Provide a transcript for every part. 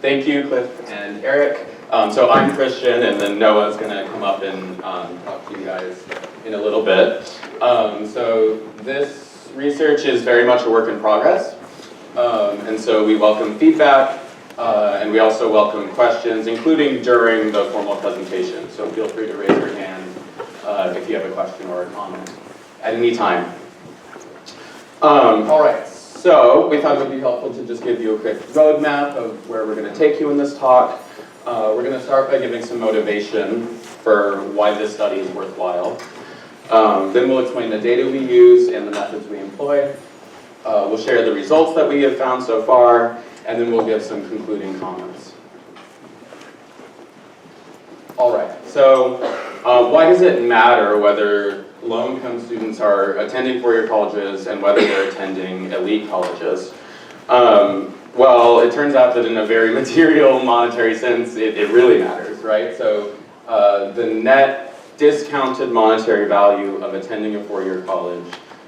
Thank you, Cliff and Eric. So I'm Christian, and then Noah's going to come up and talk to you guys in a little bit. So this research is very much a work in progress, and so we welcome feedback, and we also welcome questions, including during the formal presentation. So feel free to raise your hand if you have a question or a comment at any time. All right. So we thought it would be helpful to just give you a quick roadmap of where we're going to take you in this talk. We're going to start by giving some motivation for why this study is worthwhile. Then we'll explain the data we use and the methods we employ. We'll share the results that we have found so far, and then we'll give some concluding comments. All right, so why does it matter whether low-income students are attending four-year colleges and whether they're attending elite colleges? Well, it turns out that in a very material, monetary sense, it really matters, right? So the net discounted monetary value of attending a four-year college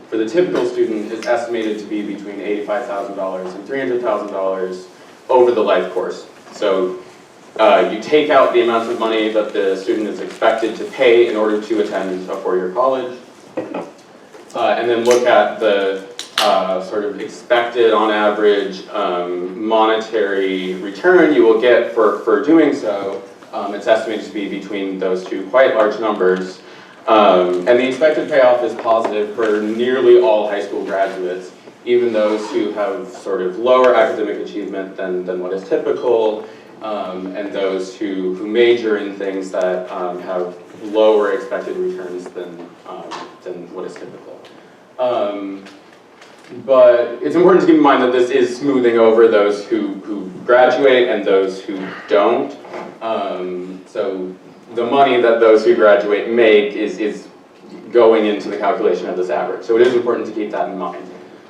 for the typical student is estimated to be between $85,000 and $300,000 over the life course. So you take out the amount of money that the student is expected to pay in order to attend a four-year college, and then look at the sort of expected, on average, monetary return you will get for doing so. It's estimated to be between those two quite large numbers. And the expected payoff is positive for nearly all high school graduates, even those who have sort of lower academic achievement than what is typical, and those who major in things that have lower expected returns than what is typical. But it's important to keep in mind that this is smoothing over those who graduate and those who don't. So the money that those who graduate make is going into the calculation of this average. So it is important to keep that in mind.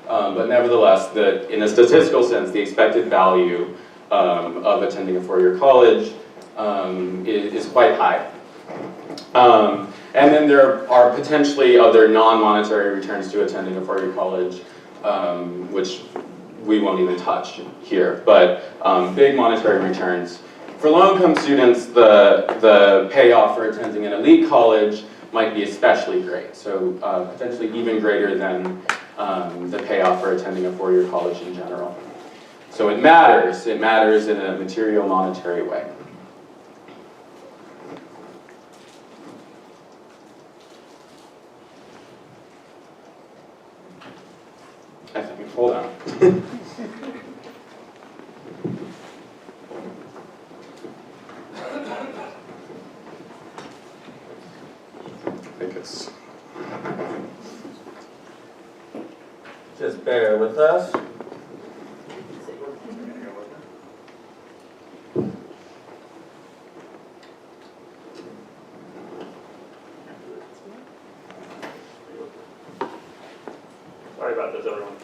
But nevertheless, in a statistical sense, the expected value of attending a four-year college is quite high. And then there are potentially other non-monetary returns to attending a four-year college, which we won't even touch here, but big monetary returns. For low-income students, the payoff for attending an elite college might be especially great, so potentially even greater than the payoff for attending a four-year college in general. So it matters in a material, monetary way. I think, hold on. I think it's... Just bear with us. Sorry about this, everyone.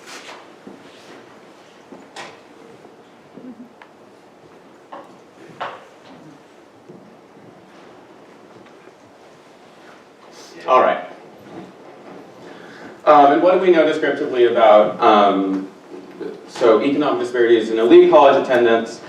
All right. And what do we know descriptively about so economic disparities in elite college attendance?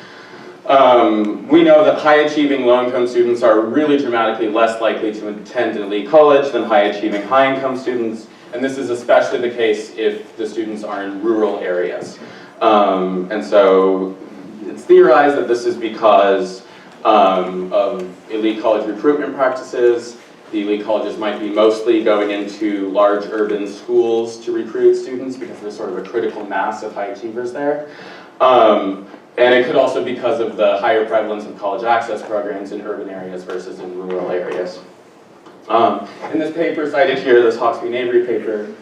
We know that high-achieving low-income students are really dramatically less likely to attend an elite college than high-achieving high-income students, and this is especially the case if the students are in rural areas. And so it's theorized that this is because of elite college recruitment practices. The elite colleges might be mostly going into large urban schools to recruit students because there's sort of a critical mass of high achievers there. And it could also be because of the higher prevalence of college access programs in urban areas versus in rural areas. In this paper cited here, this Hawksby and Avery paper,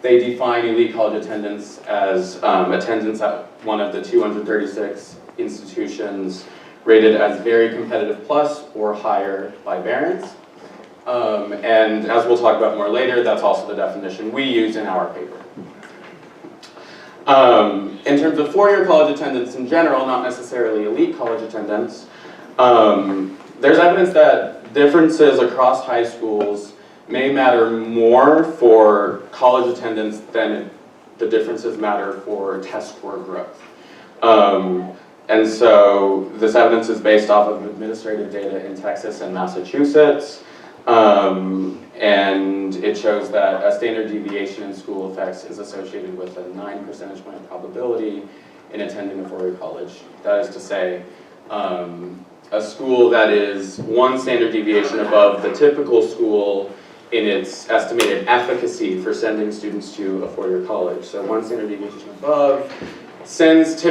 they define elite college attendance as attendance at one of the 236 institutions rated as very competitive plus or higher by Barron's. And as we'll talk about more later, that's also the definition we use in our paper. In terms of four-year college attendance in general, not necessarily elite college attendance, there's evidence that differences across high schools may matter more for college attendance than the differences matter for test score growth. And so this evidence is based off of administrative data in Texas and Massachusetts. And it shows that a standard deviation in school effects is associated with a 9 percentage point probability in attending a four-year college. That is to say, a school that is 1 standard deviation above the typical school in its estimated efficacy for sending students to a four-year college. So 1 standard deviation above sends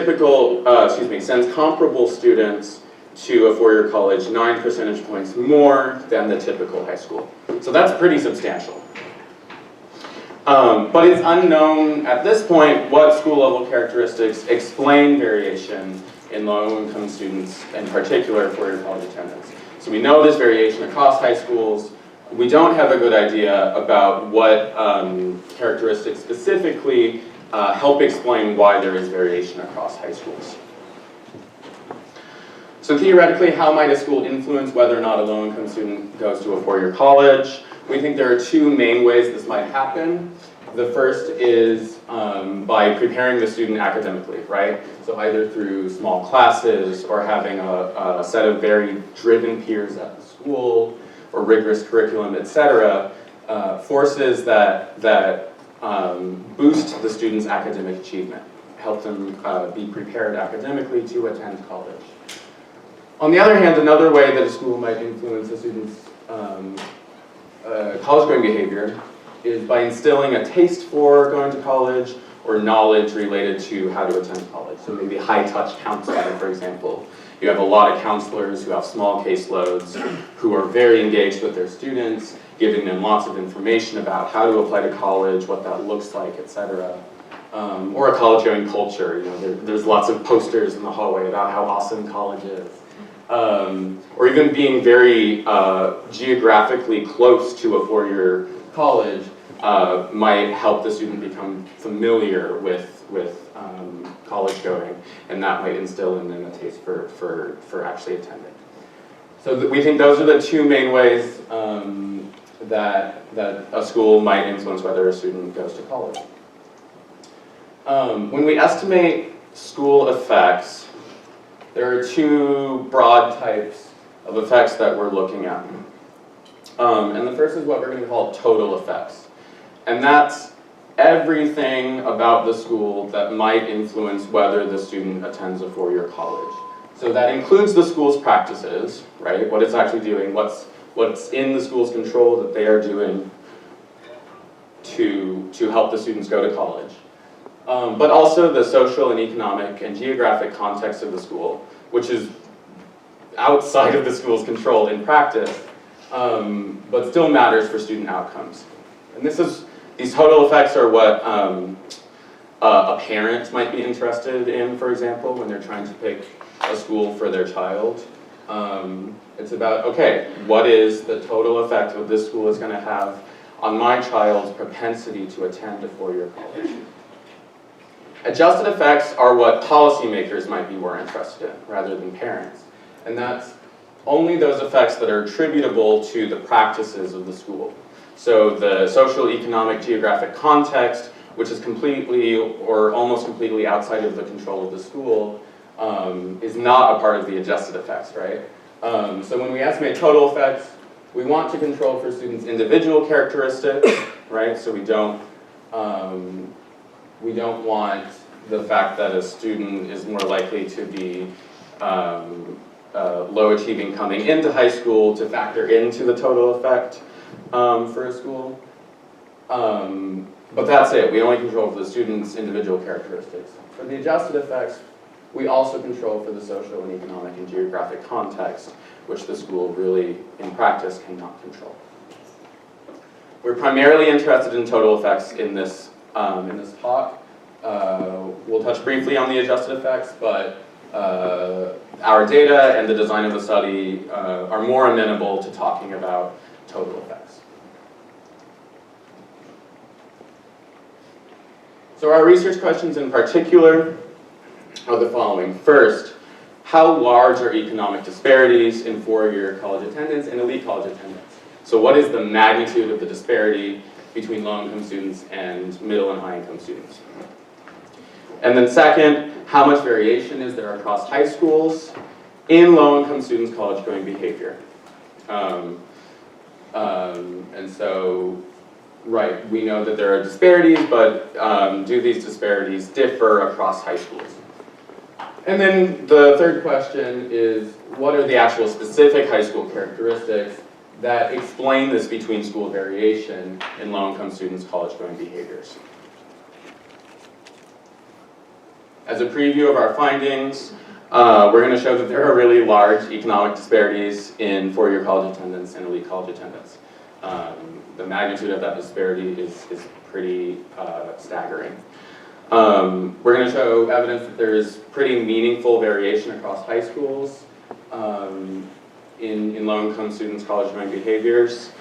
comparable students to a four-year college 9 percentage points more than the typical high school. So that's pretty substantial. But it's unknown at this point what school-level characteristics explain variation in low-income students, in particular four-year college attendance. So we know there's variation across high schools. We don't have a good idea about what characteristics specifically help explain why there is variation across high schools. So theoretically, how might a school influence whether or not a low-income student goes to a four-year college? We think there are 2 main ways this might happen. The first is by preparing the student academically, right? So either through small classes or having a set of very driven peers at the school or rigorous curriculum, etc., forces that boost the student's academic achievement, help them be prepared academically to attend college. On the other hand, another way that a school might influence a student's college-going behavior is by instilling a taste for going to college or knowledge related to how to attend college. So maybe high-touch counseling, for example. You have a lot of counselors who have small caseloads, who are very engaged with their students, giving them lots of information about how to apply to college, what that looks like, etc. Or a college-going culture. You know, there's lots of posters in the hallway about how awesome college is. Or even being very geographically close to a four-year college might help the student become familiar with college going, and that might instill in them a taste for actually attending. So we think those are the 2 main ways that a school might influence whether a student goes to college. When we estimate school effects, there are 2 broad types of effects that we're looking at. And the first is what we're going to call total effects. And that's everything about the school that might influence whether the student attends a four-year college. So that includes the school's practices, right? What it's actually doing, what's in the school's control that they are doing to help the students go to college. But also the social and economic and geographic context of the school, which is outside of the school's control in practice, but still matters for student outcomes. And these total effects are what a parent might be interested in, for example, when they're trying to pick a school for their child. It's about, okay, what is the total effect that this school is going to have on my child's propensity to attend a four-year college? Adjusted effects are what policymakers might be more interested in, rather than parents. And that's only those effects that are attributable to the practices of the school. So the social, economic, geographic context, which is completely or almost completely outside of the control of the school, is not a part of the adjusted effects, right? So when we estimate total effects, we want to control for students' individual characteristics, right? So we don't want the fact that a student is more likely to be low achieving coming into high school to factor into the total effect for a school. But that's it. We only control for the student's individual characteristics. For the adjusted effects, we also control for the social and economic and geographic context, which the school really, in practice, cannot control. We're primarily interested in total effects in this talk. We'll touch briefly on the adjusted effects, but our data and the design of the study are more amenable to talking about total effects. So our research questions in particular are the following. First, how large are economic disparities in four-year college attendance and elite college attendance? So what is the magnitude of the disparity between low-income students and middle and high-income students? And then second, how much variation is there across high schools in low-income students' college-going behavior? And so, right, we know that there are disparities, but do these disparities differ across high schools? And then the third question is, what are the actual specific high school characteristics that explain this between school variation in low-income students' college-going behaviors? As a preview of our findings, we're going to show that there are really large economic disparities in four-year college attendance and elite college attendance. The magnitude of that disparity is pretty staggering. We're going to show evidence that there is pretty meaningful variation across high schools in low-income students' college-going behaviors.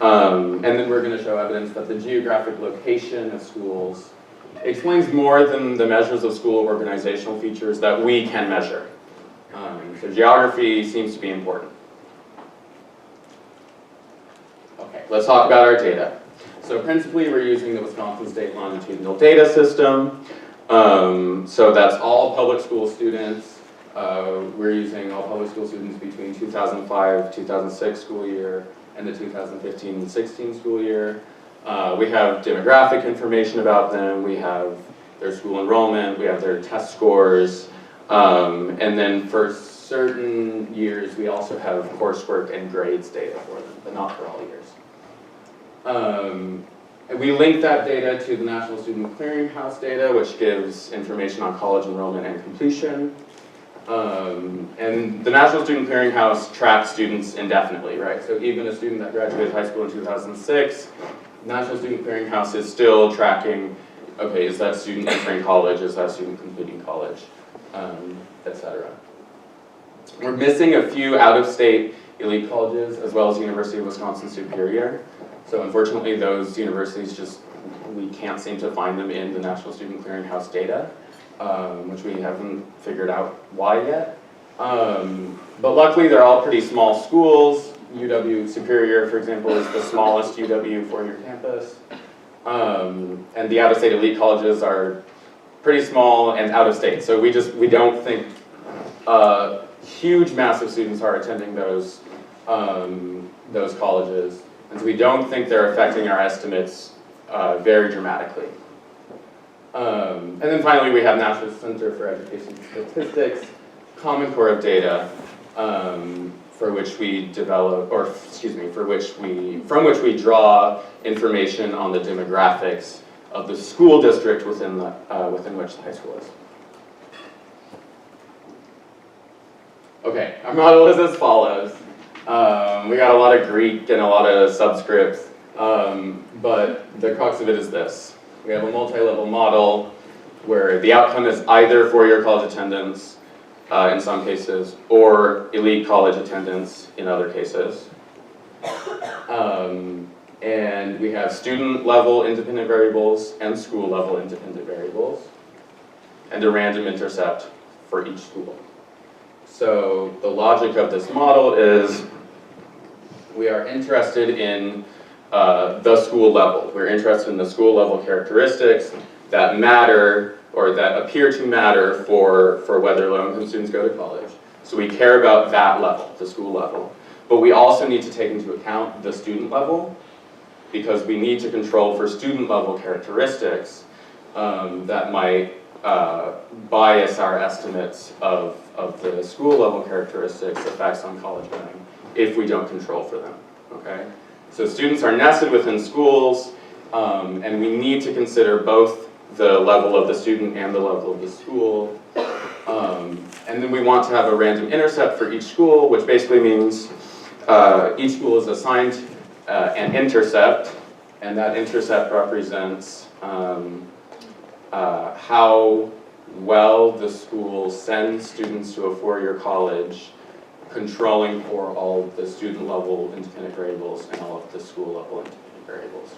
And then we're going to show evidence that the geographic location of schools explains more than the measures of school organizational features that we can measure. So geography seems to be important. Okay, let's talk about our data. So principally we're using the Wisconsin State Longitudinal Data System. So that's all public school students. We're using all public school students between 2005-2006 school year and the 2015-16 school year. We have demographic information about them, we have their school enrollment, we have their test scores, and then for certain years we also have coursework and grades data for them, but not for all years. And we link that data to the National Student Clearinghouse data, which gives information on college enrollment and completion. And the National Student Clearinghouse tracks students indefinitely, right? So even a student that graduated high school in 2006, National Student Clearinghouse is still tracking, okay, is that student entering college, is that student completing college, etc. We're missing a few out-of-state elite colleges, as well as University of Wisconsin-Superior. So unfortunately, those universities we can't seem to find them in the National Student Clearinghouse data, which we haven't figured out why yet. But luckily, they're all pretty small schools. UW Superior, for example, is the smallest UW four-year campus. And the out-of-state elite colleges are pretty small and out-of-state. So we don't think huge mass of students are attending those colleges. And so we don't think they're affecting our estimates very dramatically. And then finally, we have National Center for Education Statistics, Common Core of data, for which we develop, or excuse me, from which we draw information on the demographics of the school district within which the high school is. Okay, our model is as follows. We got a lot of Greek and a lot of subscripts, but the crux of it is this. We have a multi-level model where the outcome is either four-year college attendance in some cases, or elite college attendance in other cases. And we have student-level independent variables and school-level independent variables, and a random intercept for each school. So the logic of this model is we are interested in the school level. We're interested in the school level characteristics that matter or that appear to matter for whether low-income students go to college. So we care about that level, the school level. But we also need to take into account the student level because we need to control for student level characteristics that might bias our estimates of the school level characteristics effects on college going if we don't control for them, okay? So students are nested within schools and we need to consider both the level of the student and the level of the school. And then we want to have a random intercept for each school, which basically means each school is assigned an intercept, and that intercept represents how well the school sends students to a four-year college, controlling for all of the student level independent variables and all of the school level independent variables.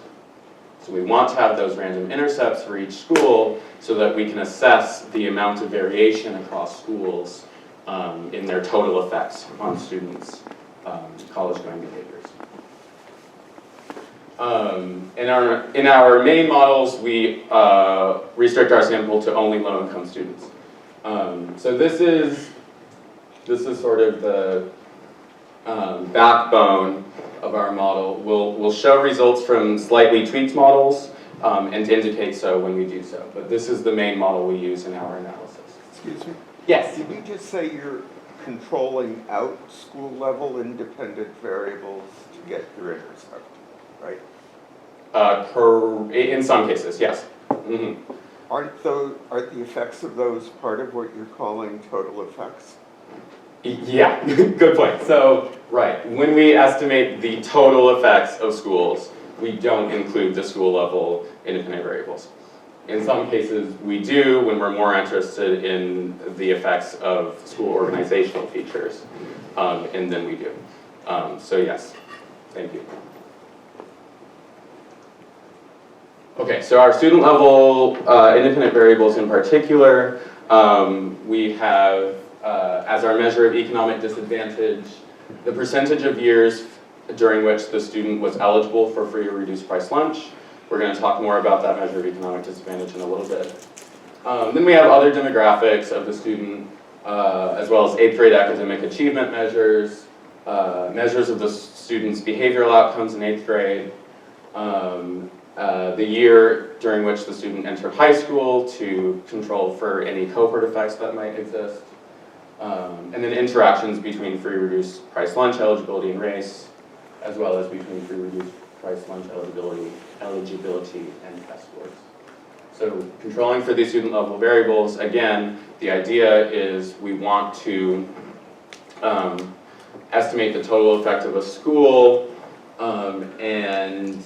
So we want to have those random intercepts for each school so that we can assess the amount of variation across schools in their total effects on students' college-going behaviors. In our main models, we restrict our sample to only low-income students. So this is sort of the backbone of our model. We'll show results from slightly tweaked models and indicate so when we do so. But this is the main model we use in our analysis. Excuse me? Yes? Did you just say you're controlling out school level independent variables to get your intercept, right? In some cases, yes. Mm-hmm. Aren't the effects of those part of what you're calling total effects? Yeah, good point. So, right, when we estimate the total effects of schools, we don't include the school level independent variables. In some cases, we do when we're more interested in the effects of school organizational features, and then we do. So yes, thank you. Okay, so our student level independent variables in particular, we have as our measure of economic disadvantage, the percentage of years during which the student was eligible for free or reduced price lunch. We're going to talk more about that measure of economic disadvantage in a little bit. Then we have other demographics of the student, as well as 8th grade academic achievement measures, measures of the student's behavioral outcomes in 8th grade, the year during which the student entered high school to control for any cohort effects that might exist, and then interactions between free reduced price lunch eligibility and race, as well as between free reduced price lunch eligibility and test scores. So controlling for these student level variables, again, the idea is we want to estimate the total effect of a school, and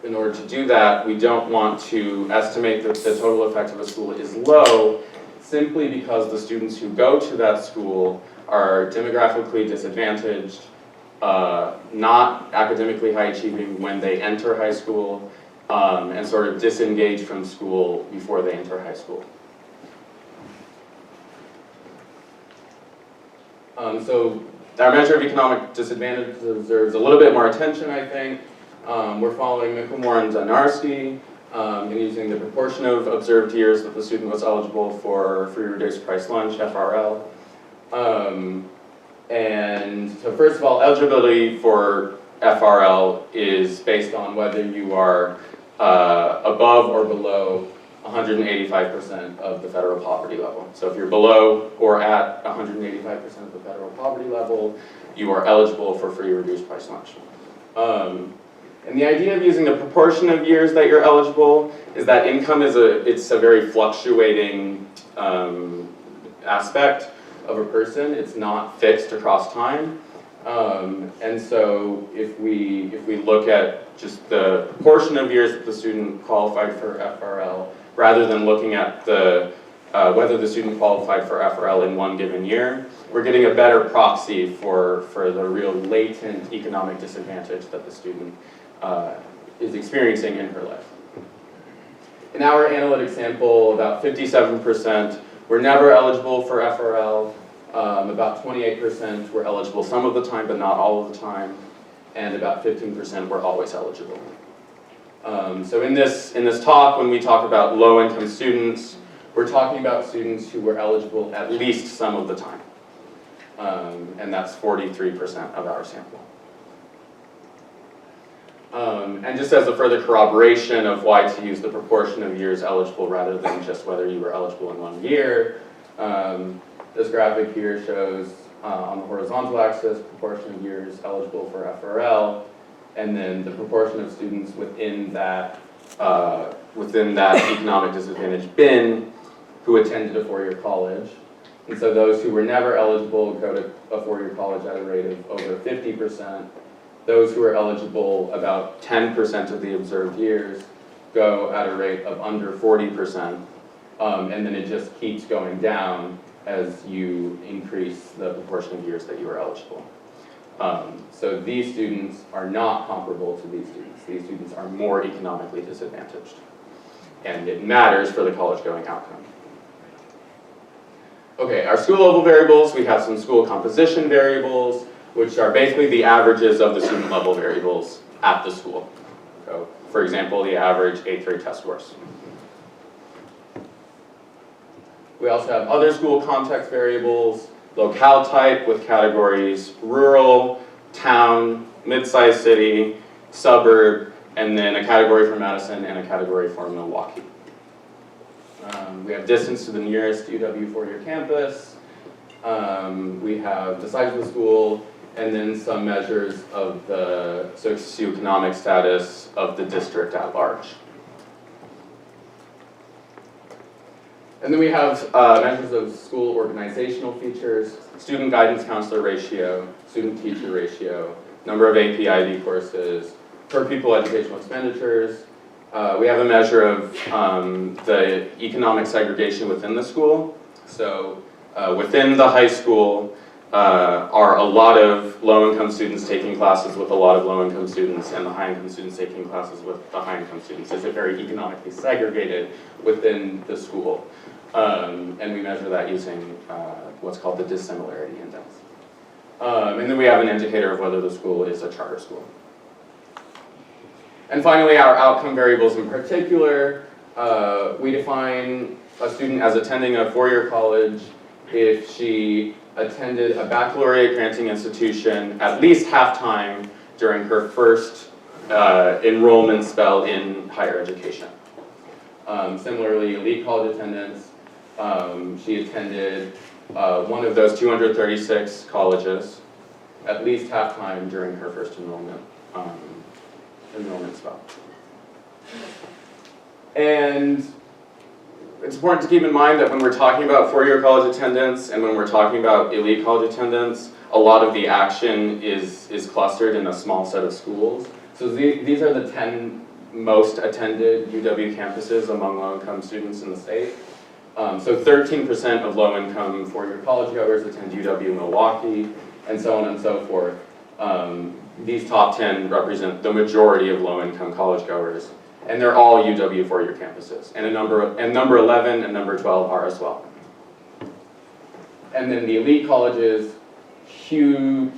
in order to do that, we don't want to estimate that the total effect of a school is low simply because the students who go to that school are demographically disadvantaged, not academically high achieving when they enter high school, and sort of disengage from school before they enter high school. So our measure of economic disadvantage deserves a little bit more attention, I think. We're following Michelmore and Donarski and using the proportion of observed years that the student was eligible for free reduced price lunch, FRL. And so first of all, eligibility for FRL is based on whether you are above or below 185% of the federal poverty level. So if you're below or at 185% of the federal poverty level, you are eligible for free reduced price lunch. And the idea of using the proportion of years that you're eligible is that income is a very fluctuating aspect of a person. It's not fixed across time. And so if we look at just the proportion of years that the student qualified for FRL, rather than looking at the whether the student qualified for FRL in one given year, we're getting a better proxy for the real latent economic disadvantage that the student is experiencing in her life. In our analytic sample, about 57% were never eligible for FRL, about 28% were eligible some of the time, but not all of the time, and about 15% were always eligible. So in this talk, when we talk about low-income students, we're talking about students who were eligible at least some of the time, and that's 43% of our sample. And just as a further corroboration of why to use the proportion of years eligible rather than just whether you were eligible in one year, this graphic here shows on the horizontal axis proportion of years eligible for FRL, and then the proportion of students within that economic disadvantage bin who attended a four-year college. And so those who were never eligible go to a four-year college at a rate of over 50%. Those who are eligible, about 10% of the observed years, go at a rate of under 40%. And then it just keeps going down as you increase the proportion of years that you are eligible. So these students are not comparable to these students. These students are more economically disadvantaged. And it matters for the college-going outcome. Okay, our school level variables, we have some school composition variables, which are basically the averages of the student level variables at the school. So, for example, the average 8th grade test scores. We also have other school context variables, locale type with categories rural, town, mid-sized city, suburb, and then a category for Madison and a category for Milwaukee. We have distance to the nearest UW four-year campus. We have the size of the school, and then some measures of the socioeconomic status of the district at large. And then we have measures of school organizational features, student guidance counselor ratio, student teacher ratio, number of AP IB courses, per pupil educational expenditures. We have a measure of the economic segregation within the school. So within the high school are a lot of low-income students taking classes with a lot of low-income students, and the high-income students taking classes with the high-income students. Is it very economically segregated within the school? And we measure that using what's called the dissimilarity index. And then we have an indicator of whether the school is a charter school. And finally, our outcome variables in particular, we define a student as attending a four-year college if she attended a baccalaureate granting institution at least half-time during her first enrollment spell in higher education. Similarly, elite college attendance, she attended one of those 236 colleges at least half-time during her first enrollment spell. And it's important to keep in mind that when we're talking about four-year college attendance and when we're talking about elite college attendance, a lot of the action is clustered in a small set of schools. So these are the 10 most attended UW campuses among low-income students in the state. So 13% of low-income four-year college goers attend UW Milwaukee, and so on and so forth. These top 10 represent the majority of low-income college goers, and they're all UW four-year campuses. And number 11 and number 12 are as well. And then the elite colleges, huge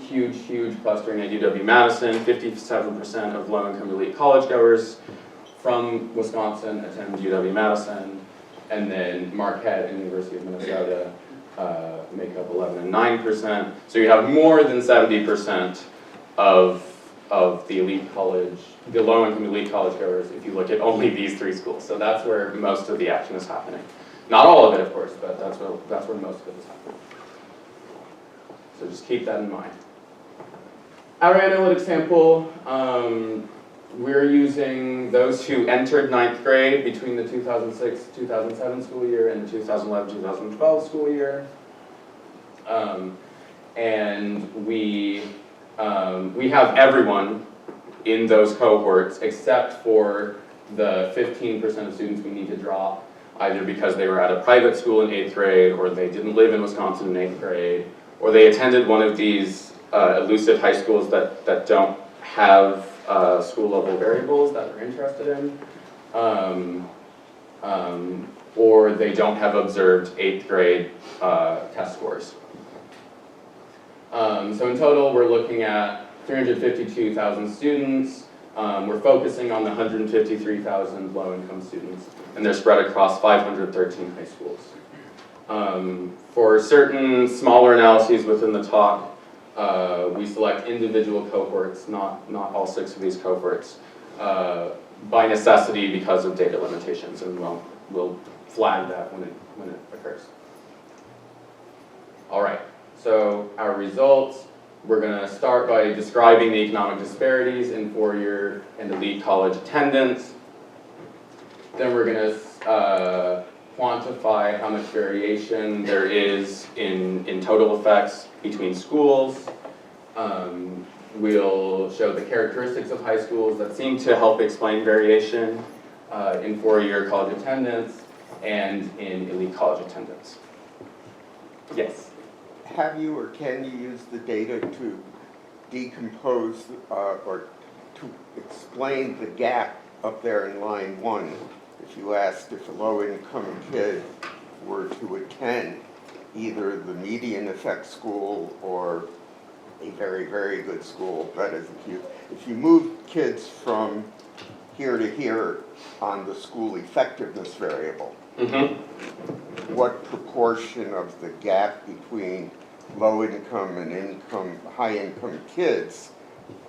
clustering at UW-Madison. 57% of low-income elite college goers from Wisconsin attend UW-Madison, and then Marquette and University of Minnesota make up 11 and 9%. So you have more than 70% of the elite college, the low-income elite college goers, if you look at only these three schools. So that's where most of the action is happening. Not all of it, of course, but that's where most of it is happening. So just keep that in mind. Our analytic sample, we're using those who entered 9th grade between the 2006-2007 school year and the 2011-2012 school year. And we have everyone in those cohorts except for the 15% of students we need to drop, either because they were at a private school in 8th grade, or they didn't live in Wisconsin in 8th grade, or they attended one of these elusive high schools that don't have school-level variables that we're interested in, or they don't have observed 8th grade test scores. So in total, we're looking at 352,000 students. We're focusing on the 153,000 low-income students, and they're spread across 513 high schools. For certain smaller analyses within the talk, we select individual cohorts, not all 6 of these cohorts, by necessity because of data limitations, and we'll flag that when it occurs. All right, so our results, we're going to start by describing the economic disparities in four-year and elite college attendance. Then we're going to quantify how much variation there is in total effects between schools. We'll show the characteristics of high schools that seem to help explain variation in four-year college attendance and in elite college attendance. Yes? Have you or can you use the data to decompose or to explain the gap up there in line 1? If you asked if a low-income kid were to attend either the median effect school or a very, very good school, that is, if you move kids from here to here on the school effectiveness variable, what proportion of the gap between low-income and high-income kids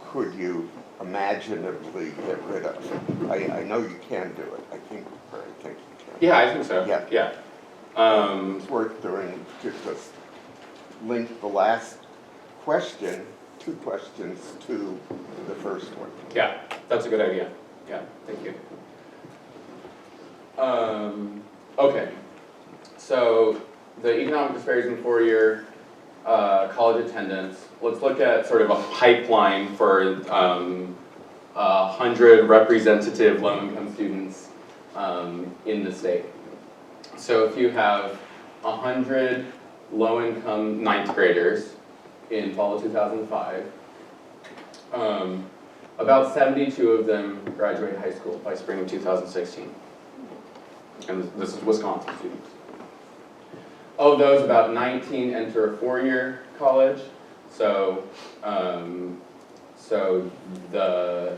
could you imaginatively get rid of? I know you can do it. I think you can. Yeah, I think so. Yeah. It's worth doing to just link the last question, 2 questions, to the first one. Yeah, that's a good idea. Yeah, thank you. Okay, so the economic disparities in 4-year college attendance. Let's look at sort of a pipeline for 100 representative low-income students in the state. So if you have 100 low-income 9th graders in fall of 2005, about 72 of them graduate high school by spring of 2016. And this is Wisconsin students. Of those, about 19 enter a 4-year college. So, the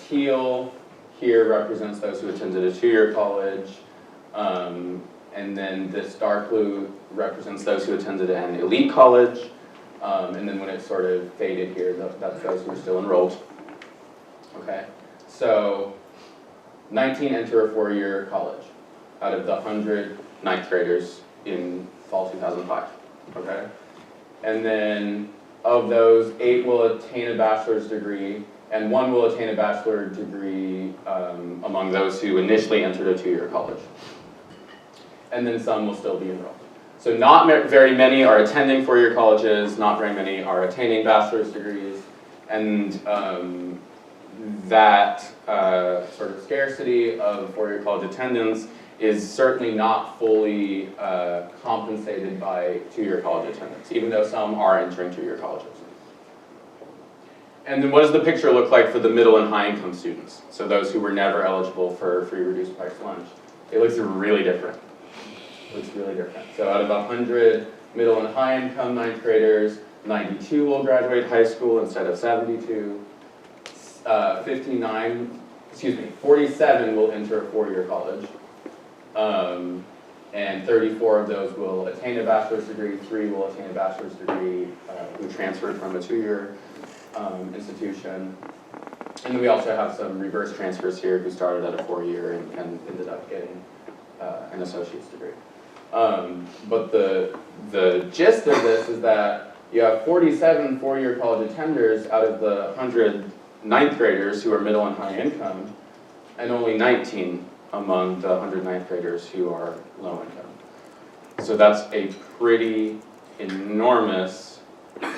teal here represents those who attended a 2-year college, and then this dark blue represents those who attended an elite college, and then when it sort of faded here, that's those who are still enrolled. Okay, so 19 enter a 4-year college out of the 100 9th graders in fall 2005, okay? And then of those, 8 will attain a bachelor's degree, and 1 will attain a bachelor's degree among those who initially entered a 2-year college. And then some will still be enrolled. So not very many are attending 4-year colleges, not very many are attaining bachelor's degrees, and that sort of scarcity of 4-year college attendance is certainly not fully compensated by 2-year college attendance, even though some are entering 2-year colleges. And then what does the picture look like for the middle and high income students? So those who were never eligible for free reduced price lunch. It looks really different. It looks really different. So out of 100 middle and high income 9th graders, 92 will graduate high school instead of 72. 47 will enter a 4-year college. And 34 of those will attain a bachelor's degree, 3 will attain a bachelor's degree who transferred from a 2-year institution. And then we also have some reverse transfers here who started at a 4-year and ended up getting an associate's degree. But the gist of this is that you have 47 4-year college attenders out of the 100 9th graders who are middle and high income, and only 19 among the 100 9th graders who are low income. So that's a pretty enormous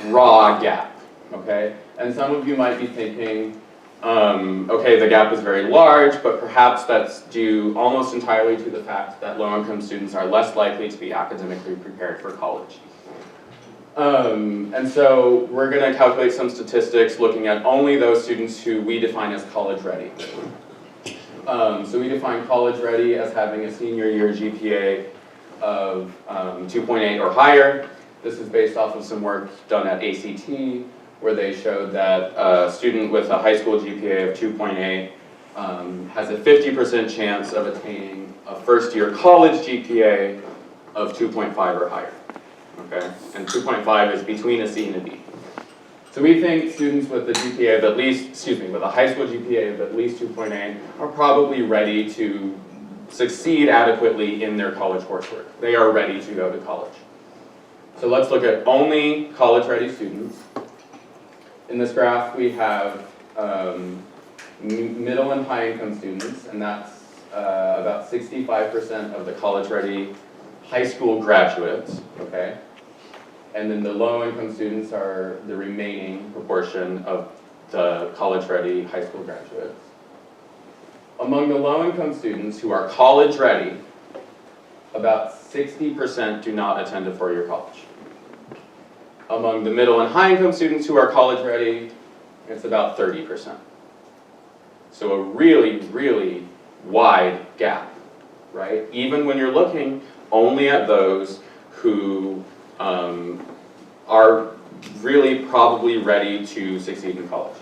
raw gap, okay? And some of you might be thinking, okay, the gap is very large, but perhaps that's due almost entirely to the fact that low-income students are less likely to be academically prepared for college. And so we're going to calculate some statistics looking at only those students who we define as college ready. So we define college ready as having a senior year GPA of 2.8 or higher. This is based off of some work done at ACT, where they showed that a student with a high school GPA of 2.8 has a 50% chance of attaining a first-year college GPA of 2.5 or higher. Okay, and 2.5 is between a C and a D. So we think students with a GPA of at least, with a high school GPA of at least 2.8 are probably ready to succeed adequately in their college coursework. They are ready to go to college. So let's look at only college-ready students. In this graph, we have middle and high-income students, and that's about 65% of the college-ready high school graduates, okay? And then the low-income students are the remaining proportion of the college-ready high school graduates. Among the low-income students who are college-ready, about 60% do not attend a 4-year college. Among the middle and high-income students who are college-ready, it's about 30%. So a really, really wide gap, right? Even when you're looking only at those who are really probably ready to succeed in college.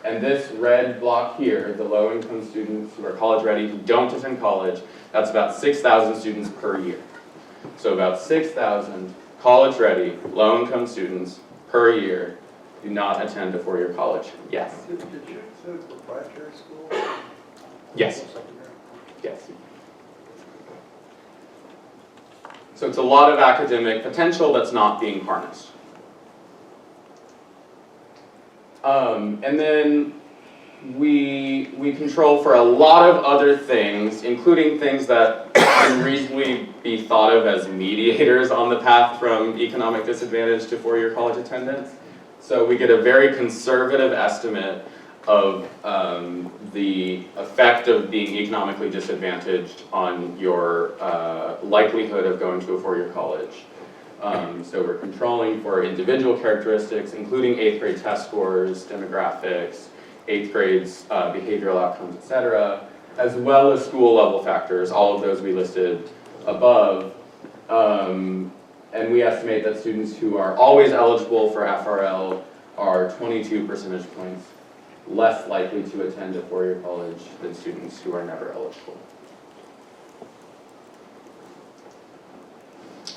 And this red block here, the low-income students who are college-ready, who don't attend college, that's about 6,000 students per year. So about 6,000 college-ready, low-income students per year do not attend a four-year college. Yes? Did you say proprietary school? Yes. Yes. So it's a lot of academic potential that's not being harnessed. And then we control for a lot of other things, including things that can reasonably be thought of as mediators on the path from economic disadvantage to four-year college attendance. So we get a very conservative estimate of the effect of being economically disadvantaged on your likelihood of going to a four-year college. So we're controlling for individual characteristics, including 8th grade test scores, demographics, 8th grade's behavioral outcomes, etc., as well as school level factors, all of those we listed above. And we estimate that students who are always eligible for FRL are 22 percentage points less likely to attend a four-year college than students who are never eligible.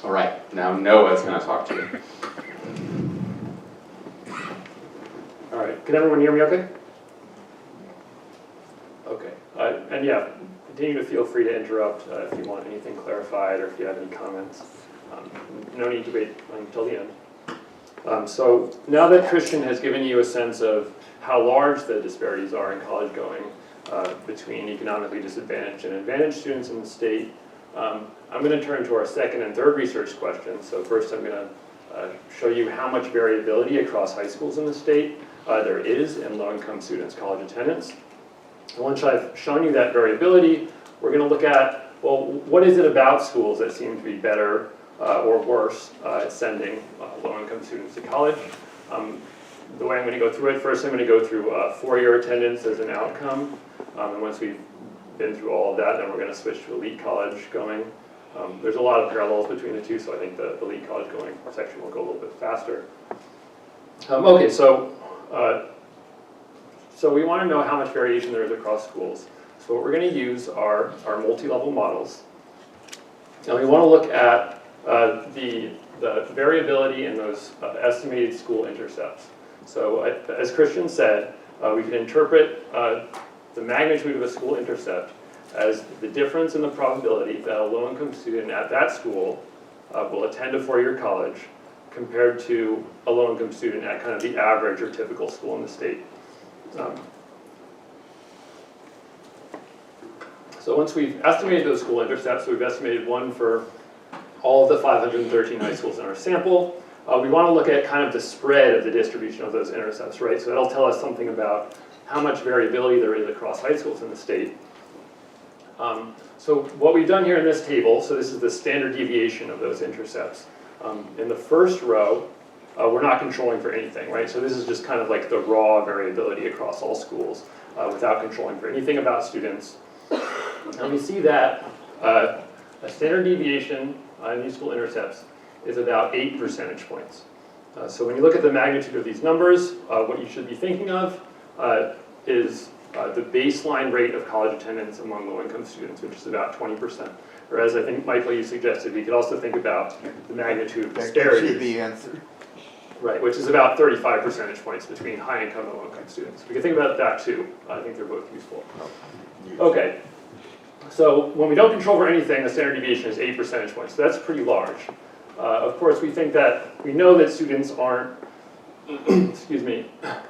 All right, now Noah's going to talk to you. All right, can everyone hear me okay? Okay, and yeah, continue to feel free to interrupt if you want anything clarified or if you have any comments. No need to wait until the end. So now that Christian has given you a sense of how large the disparities are in college going between economically disadvantaged and advantaged students in the state, I'm going to turn to our second and third research questions. So first I'm going to show you how much variability across high schools in the state there is in low-income students' college attendance. And once I've shown you that variability, we're going to look at, well, what is it about schools that seem to be better or worse at sending low-income students to college? The way I'm going to go through it, first I'm going to go through four-year attendance as an outcome. And once we've been through all of that, then we're going to switch to elite college going. There's a lot of parallels between the two, so I think the elite college going section will go a little bit faster. Okay, so we want to know how much variation there is across schools. So what we're going to use are our multi-level models. And we want to look at the variability in those estimated school intercepts. So as Christian said, we can interpret the magnitude of a school intercept as the difference in the probability that a low-income student at that school will attend a four-year college compared to a low-income student at kind of the average or typical school in the state. So once we've estimated those school intercepts, we've estimated one for all of the 513 high schools in our sample. We want to look at kind of the spread of the distribution of those intercepts, right? So that'll tell us something about how much variability there is across high schools in the state. So what we've done here in this table, so this is the standard deviation of those intercepts. In the first row, we're not controlling for anything, right? So this is just kind of like the raw variability across all schools without controlling for anything about students. And we see that a standard deviation in these school intercepts is about 8 percentage points. So when you look at the magnitude of these numbers, what you should be thinking of is the baseline rate of college attendance among low-income students, which is about 20%. Or as I think, Michael, you suggested, we could also think about the magnitude of disparities. That gives you the answer. Right, which is about 35 percentage points between high-income and low-income students. We can think about that too. I think they're both useful. Okay, so when we don't control for anything, the standard deviation is 8 percentage points. So that's pretty large. Of course, we know that students aren't,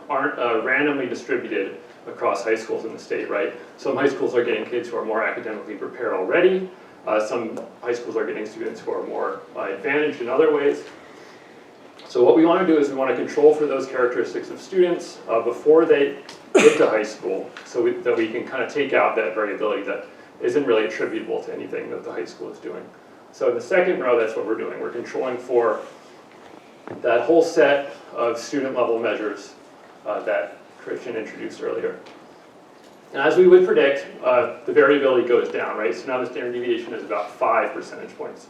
aren't randomly distributed across high schools in the state, right? Some high schools are getting kids who are more academically prepared already. Some high schools are getting students who are more advantaged in other ways. So what we want to do is we want to control for those characteristics of students before they get to high school, so that we can kind of take out that variability that isn't really attributable to anything that the high school is doing. So in the second row, that's what we're doing. We're controlling for that whole set of student level measures that Christian introduced earlier. And as we would predict, the variability goes down, right? So now the standard deviation is about 5 percentage points.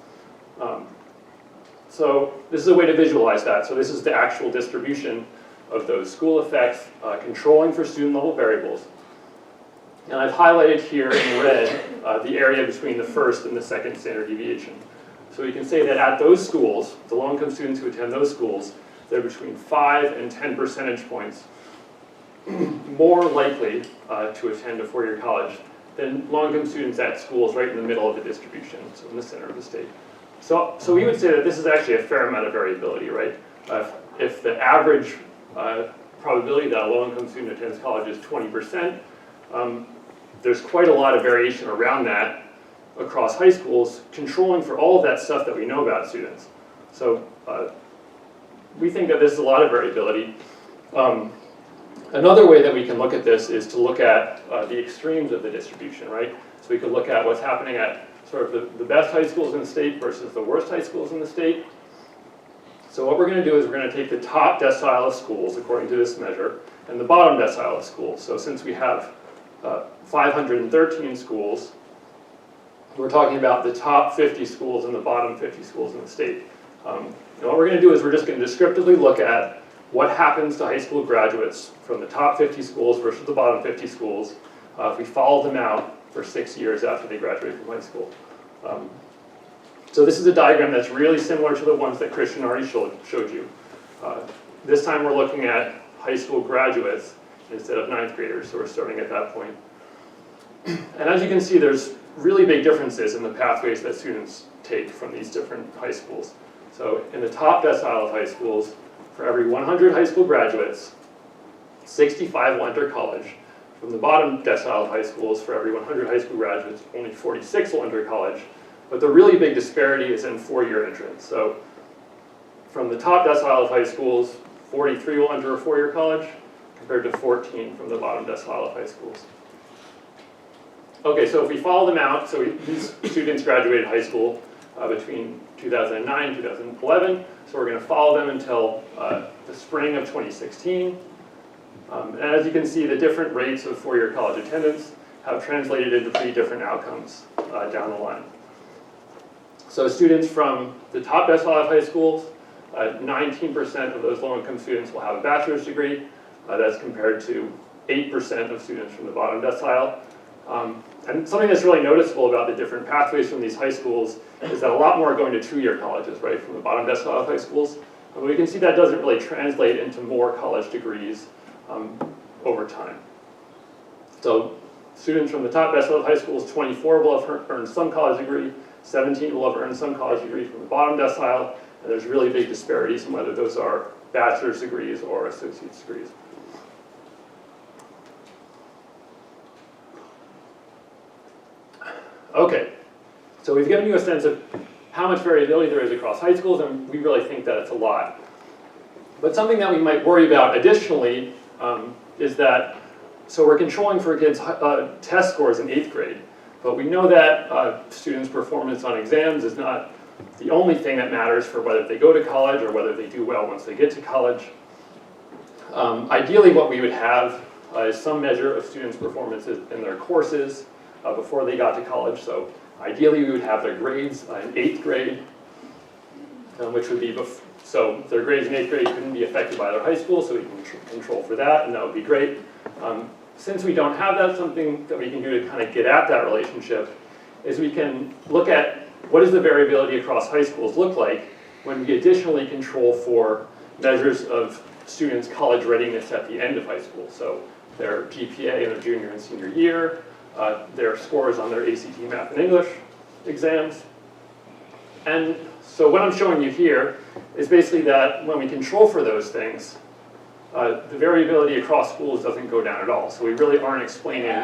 So this is a way to visualize that. So this is the actual distribution of those school effects, controlling for student level variables. And I've highlighted here in red the area between the first and the second standard deviation. So we can say that at those schools, the low-income students who attend those schools, they're between 5 and 10 percentage points more likely to attend a four-year college than low-income students at schools right in the middle of the distribution, so in the center of the state. So we would say that this is actually a fair amount of variability, right? If the average probability that a low-income student attends college is 20%, there's quite a lot of variation around that across high schools, controlling for all of that stuff that we know about students. So we think that this is a lot of variability. Another way that we can look at this is to look at the extremes of the distribution, right? So we could look at what's happening at sort of the best high schools in the state versus the worst high schools in the state. So what we're going to do is we're going to take the top decile of schools, according to this measure, and the bottom decile of schools. So since we have 513 schools, we're talking about the top 50 schools and the bottom 50 schools in the state. And what we're going to do is we're just going to descriptively look at what happens to high school graduates from the top 50 schools versus the bottom 50 schools if we follow them out for 6 years after they graduate from high school. So this is a diagram that's really similar to the ones that Christian already showed you. This time we're looking at high school graduates instead of ninth graders, so we're starting at that point. And as you can see, there's really big differences in the pathways that students take from these different high schools. So in the top decile of high schools, for every 100 high school graduates, 65 will enter college. From the bottom decile of high schools, for every 100 high school graduates, only 46 will enter college. But the really big disparity is in four-year entrance. So from the top decile of high schools, 43 will enter a four-year college, compared to 14 from the bottom decile of high schools. Okay, so if we follow them out, so these students graduated high school between 2009 and 2011, so we're going to follow them until the spring of 2016. And as you can see, the different rates of four-year college attendance have translated into pretty different outcomes down the line. So students from the top decile of high schools, 19% of those low-income students will have a bachelor's degree. That's compared to 8% of students from the bottom decile. And something that's really noticeable about the different pathways from these high schools is that a lot more are going to two-year colleges, right, from the bottom decile of high schools. And we can see that doesn't really translate into more college degrees over time. So students from the top decile of high schools, 24 will have earned some college degree, 17 will have earned some college degree from the bottom decile, and there's really big disparities in whether those are bachelor's degrees or associate's degrees. Okay, so we've given you a sense of how much variability there is across high schools, and we really think that it's a lot. But something that we might worry about additionally is that, so we're controlling for kids' test scores in 8th grade, but we know that students' performance on exams is not the only thing that matters for whether they go to college or whether they do well once they get to college. Ideally, what we would have is some measure of students' performances in their courses before they got to college. So ideally, we would have their grades in 8th grade, which would be, so their grades in 8th grade couldn't be affected by their high school, so we can control for that, and that would be great. Since we don't have that, something that we can do to kind of get at that relationship is we can look at what does the variability across high schools look like when we additionally control for measures of students' college readiness at the end of high school. So their GPA in their junior and senior year, their scores on their ACT Math and English exams. And so what I'm showing you here is basically that when we control for those things, the variability across schools doesn't go down at all. So we really aren't explaining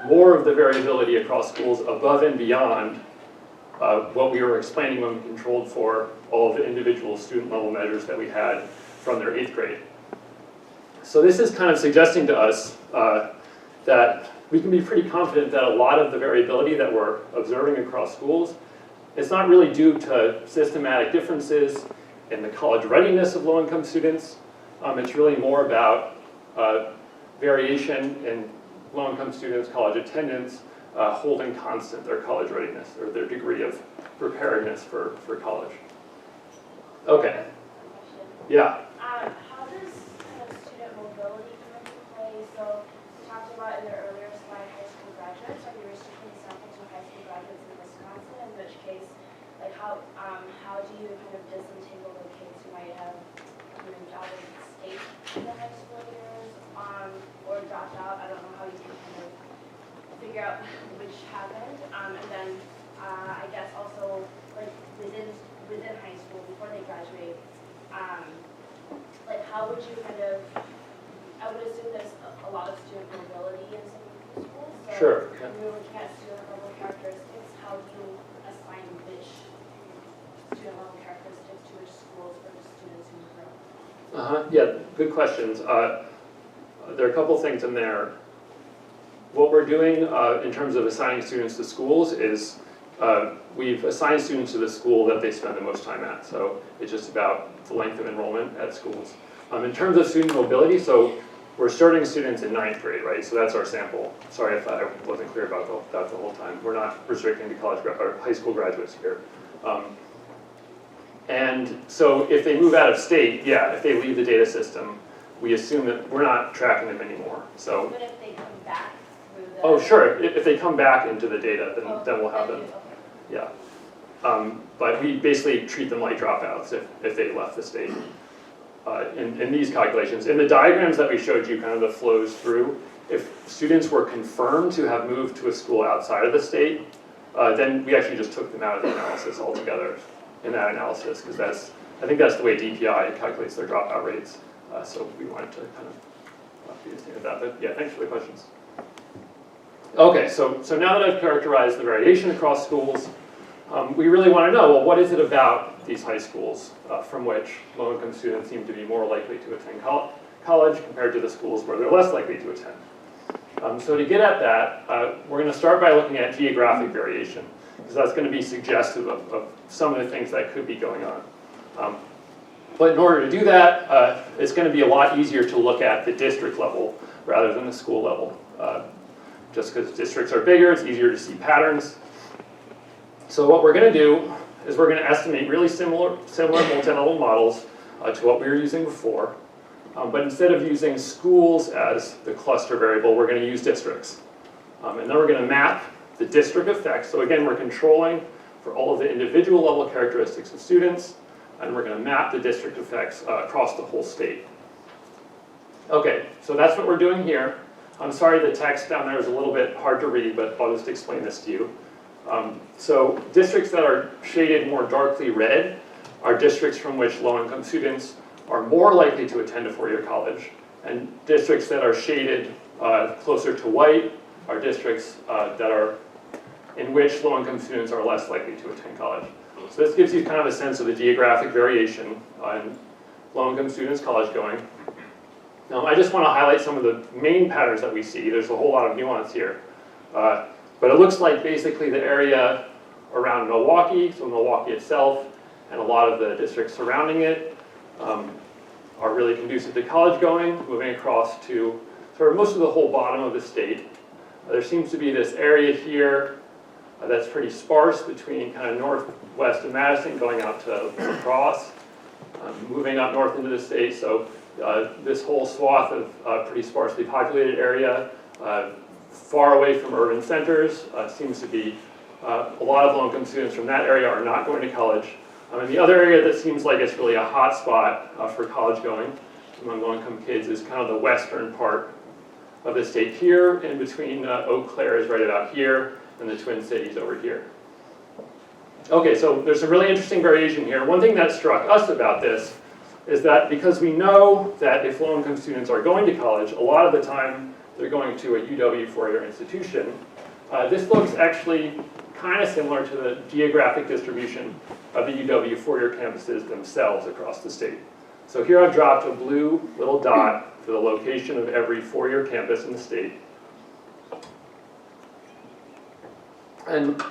more of the variability across schools above and beyond what we were explaining when we controlled for all of the individual student level measures that we had from their 8th grade. So this is kind of suggesting to us that we can be pretty confident that a lot of the variability that we're observing across schools, it's not really due to systematic differences in the college readiness of low-income students. It's really more about variation in low-income students' college attendance holding constant their college readiness or their degree of preparedness for college. Okay. Yeah. How does which happened, and then I guess also like within high school before they graduate, like how would you kind of? I would assume there's a lot of student mobility in some of the schools. So Sure. when you're looking at student level characteristics, how do you assign which student level characteristics to which schools for the students who grow? Yeah, good questions. There are a couple things in there. What we're doing in terms of assigning students to schools is we've assigned students to the school that they spend the most time at. So it's just about the length of enrollment at schools. In terms of student mobility, so we're starting students in 9th grade, right? So that's our sample. Sorry if I wasn't clear about that the whole time. We're not restricting to college or high school graduates here. And so if they move out of state, yeah, if they leave the data system, we assume that we're not tracking them anymore. So, Even if they come back through the... oh, sure. If they come back into the data, then we'll have them. Okay. Yeah. But we basically treat them like dropouts if they left the state in these calculations. In the diagrams that we showed you, kind of the flows through, if students were confirmed to have moved to a school outside of the state, then we actually just took them out of the analysis altogether in that analysis, because I think that's the way DPI calculates their dropout rates. So we wanted to kind of be the same with that. But yeah, thanks for the questions. Okay, so now that I've characterized the variation across schools, we really want to know, well, what is it about these high schools from which low-income students seem to be more likely to attend college compared to the schools where they're less likely to attend? So to get at that, we're going to start by looking at geographic variation, because that's going to be suggestive of some of the things that could be going on. But in order to do that, it's going to be a lot easier to look at the district level rather than the school level. Just because districts are bigger, it's easier to see patterns. So what we're going to do is we're going to estimate really similar multi-level models to what we were using before. But instead of using schools as the cluster variable, we're going to use districts. And then we're going to map the district effects. So again, we're controlling for all of the individual level characteristics of students, and we're going to map the district effects across the whole state. Okay, so that's what we're doing here. I'm sorry the text down there is a little bit hard to read, but I'll just explain this to you. So districts that are shaded more darkly red are districts from which low-income students are more likely to attend a four-year college, and districts that are shaded closer to white are districts that are in which low-income students are less likely to attend college. So this gives you kind of a sense of the geographic variation in low-income students' college going. Now, I just want to highlight some of the main patterns that we see. There's a whole lot of nuance here. But it looks like basically the area around Milwaukee, so Milwaukee itself, and a lot of the districts surrounding it are really conducive to college going, moving across to sort of most of the whole bottom of the state. There seems to be this area here that's pretty sparse between kind of northwest of Madison going out to La Crosse, moving up north into the state. So this whole swath of pretty sparsely populated area, far away from urban centers, seems to be a lot of low-income students from that area are not going to college. And the other area that seems like it's really a hot spot for college going among low-income kids is kind of the western part of the state here, in between Eau Claire is right about here, and the Twin Cities over here. Okay, so there's some really interesting variation here. One thing that struck us about this is that because we know that if low-income students are going to college, a lot of the time they're going to a UW four-year institution. This looks actually kind of similar to the geographic distribution of the UW four-year campuses themselves across the state. So here I've dropped a blue little dot for the location of every four-year campus in the state. And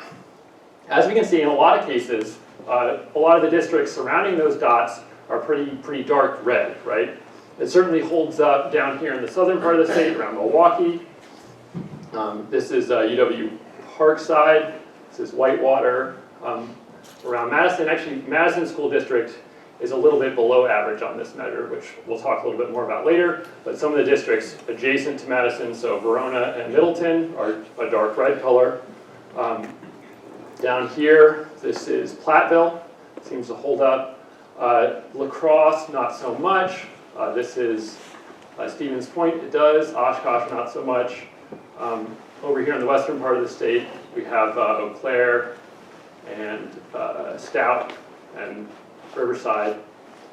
as we can see, in a lot of cases, a lot of the districts surrounding those dots are pretty dark red, right? It certainly holds up down here in the southern part of the state around Milwaukee. This is UW Parkside. This is Whitewater. Around Madison, actually Madison School District is a little bit below average on this measure, which we'll talk a little bit more about later. But some of the districts adjacent to Madison, so Verona and Middleton, are a dark red color. Down here, this is Platteville. Seems to hold up. La Crosse, not so much. This is Stevens Point, it does. Oshkosh, not so much. over here in the western part of the state, we have Eau Claire and Stout and Riverside.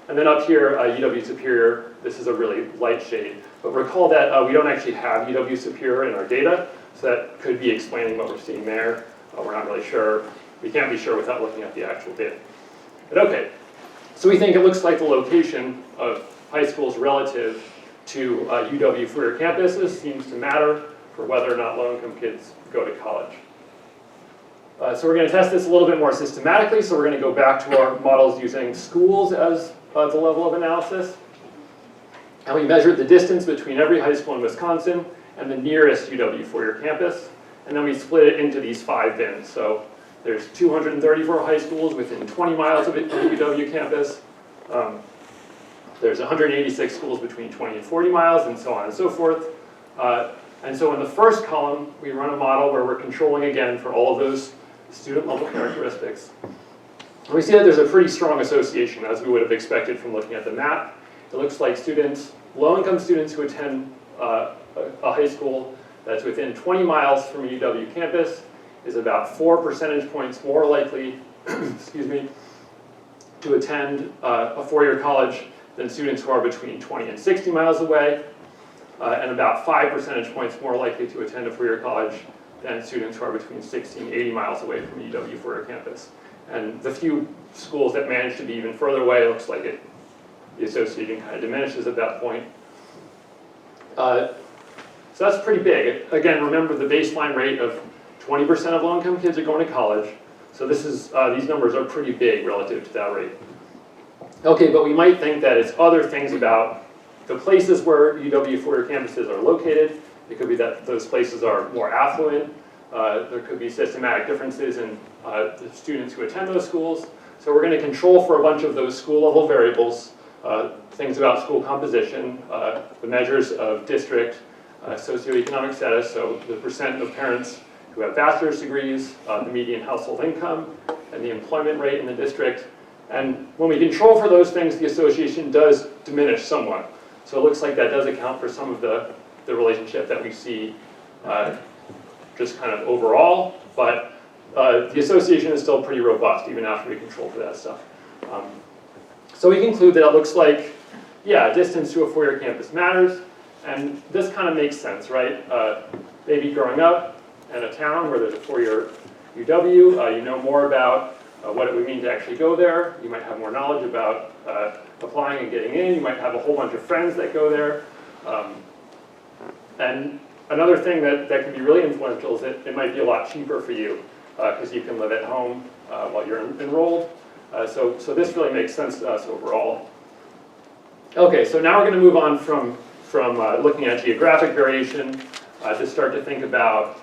And then up here, UW Superior, this is a really light shade. But recall that we don't actually have UW Superior in our data, so that could be explaining what we're seeing there. We're not really sure. We can't be sure without looking at the actual data. But okay, so we think it looks like the location of high schools relative to UW Fourier campuses seems to matter for whether or not low-income kids go to college. So we're going to test this a little bit more systematically. So we're going to go back to our models using schools as the level of analysis. And we measured the distance between every high school in Wisconsin and the nearest UW Fourier campus. And then we split it into these 5 bins. So there's 234 high schools within 20 miles of the UW campus. There's 186 schools between 20 and 40 miles, and so on and so forth. And so in the first column, we run a model where we're controlling again for all of those student level characteristics. And we see that there's a pretty strong association, as we would have expected from looking at the map. It looks like students, low-income students who attend a high school that's within 20 miles from a UW campus is about 4 percentage points more likely, excuse me, to attend a four-year college than students who are between 20 and 60 miles away, and about 5 percentage points more likely to attend a four-year college than students who are between 60 and 80 miles away from a UW Fourier campus. And the few schools that manage to be even further away, it looks like the association kind of diminishes at that point. So that's pretty big. Again, remember the baseline rate of 20% of low-income kids are going to college. So this is, these numbers are pretty big relative to that rate. Okay, but we might think that it's other things about the places where UW Fourier campuses are located. It could be that those places are more affluent. There could be systematic differences in the students who attend those schools. So we're going to control for a bunch of those school-level variables, things about school composition, the measures of district, socioeconomic status, so the percent of parents who have bachelor's degrees, the median household income, and the employment rate in the district. And when we control for those things, the association does diminish somewhat. So it looks like that does account for some of the relationship that we see just kind of overall, but the association is still pretty robust even after we control for that stuff. So we conclude that it looks like, yeah, distance to a four-year campus matters, and this kind of makes sense, right? Maybe growing up in a town where there's a four-year UW, you know more about what it would mean to actually go there. You might have more knowledge about applying and getting in. You might have a whole bunch of friends that go there. And another thing that can be really influential is that it might be a lot cheaper for you because you can live at home while you're enrolled. So this really makes sense to us overall. Okay, so now we're going to move on from looking at geographic variation to start to think about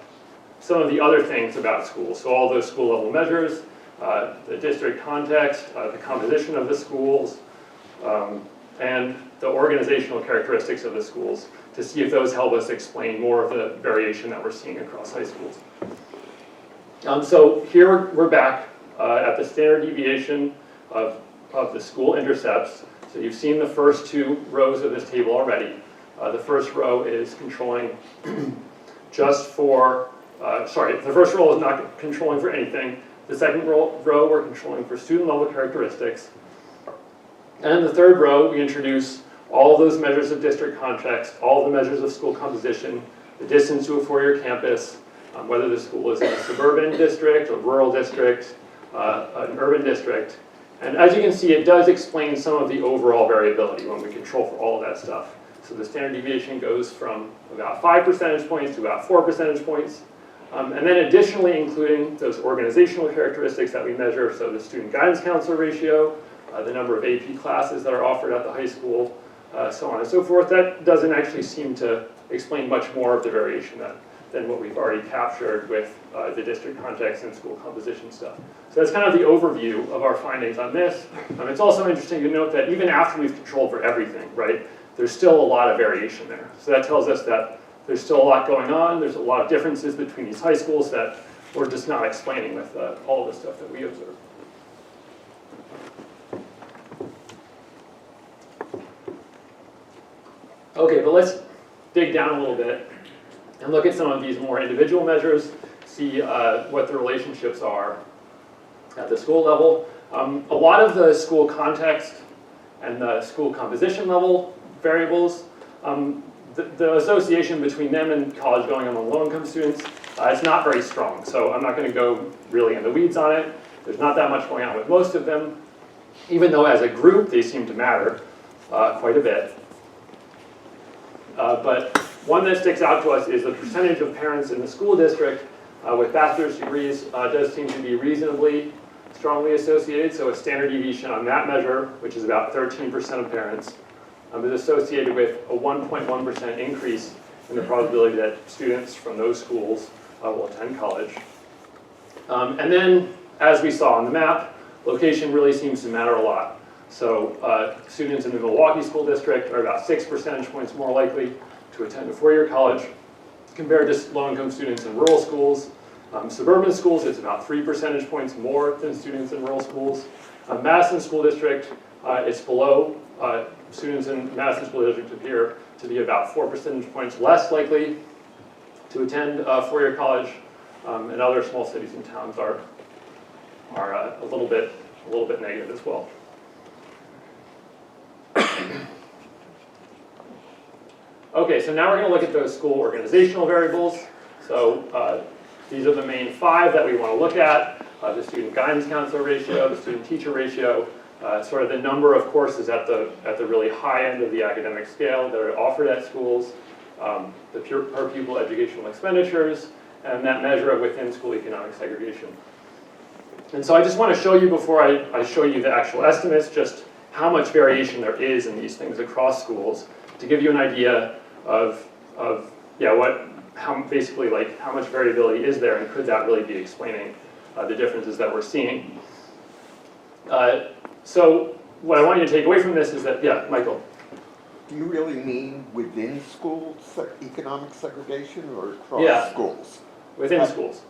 some of the other things about schools. So all those school level measures, the district context, the composition of the schools, and the organizational characteristics of the schools to see if those help us explain more of the variation that we're seeing across high schools. So here we're back at the standard deviation of the school intercepts. So you've seen the first two rows of this table already. The first row is controlling just for, the first row is not controlling for anything. The second row we're controlling for student level characteristics. And in the third row, we introduce all of those measures of district context, all the measures of school composition, the distance to a four-year campus, whether the school is in a suburban district, a rural district, an urban district. And as you can see, it does explain some of the overall variability when we control for all of that stuff. So the standard deviation goes from about 5 percentage points to about 4 percentage points. And then additionally including those organizational characteristics that we measure, so the student guidance counselor ratio, the number of AP classes that are offered at the high school, so on and so forth. That doesn't actually seem to explain much more of the variation than what we've already captured with the district context and school composition stuff. So that's kind of the overview of our findings on this. It's also interesting to note that even after we've controlled for everything, right, there's still a lot of variation there. So that tells us that there's still a lot going on. There's a lot of differences between these high schools that we're just not explaining with all the stuff that we observe. Okay, but let's dig down a little bit and look at some of these more individual measures, see what the relationships are at the school level. A lot of the school context and the school composition level variables, the association between them and college going among low-income students is not very strong. So I'm not going to go really in the weeds on it. There's not that much going on with most of them, even though as a group they seem to matter quite a bit. But one that sticks out to us is the percentage of parents in the school district with bachelor's degrees does seem to be reasonably strongly associated. So a standard deviation on that measure, which is about 13% of parents, is associated with a 1.1% increase in the probability that students from those schools will attend college. And then, as we saw on the map, location really seems to matter a lot. So students in the Milwaukee School District are about 6 percentage points more likely to attend a four-year college compared to low-income students in rural schools. Suburban schools, it's about 3 percentage points more than students in rural schools. Madison School District, it's below. Students in Madison School District appear to be about 4 percentage points less likely to attend a four-year college, and other small cities and towns are a little bit negative as well. Okay, so now we're going to look at those school organizational variables. So these are the main 5 that we want to look at: the student guidance counselor ratio, the student teacher ratio, sort of the number of courses at the really high end of the academic scale that are offered at schools, the per pupil educational expenditures, and that measure of within school economic segregation. And so I just want to show you, before I show you the actual estimates, just how much variation there is in these things across schools, to give you an idea of how much variability is there, and could that really be explaining the differences that we're seeing. So what I want you to take away from this is that, yeah, Michael? Do you really mean within schools, economic segregation, or across schools? Within schools.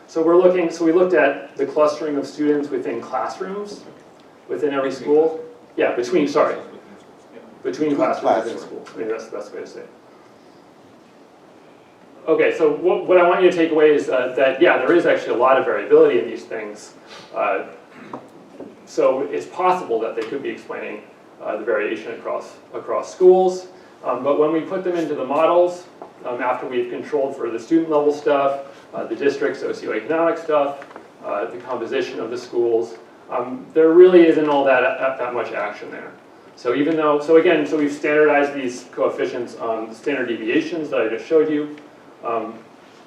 So we looked at the clustering of students within classrooms, within every school. Yeah, between classrooms within schools. Maybe that's the best way to say it. Okay, so what I want you to take away is that, yeah, there is actually a lot of variability in these things. So it's possible that they could be explaining the variation across schools. But when we put them into the models, after we've controlled for the student level stuff, the district socioeconomic stuff, the composition of the schools, there really isn't all that much action there. So so we've standardized these coefficients on the standard deviations that I just showed you.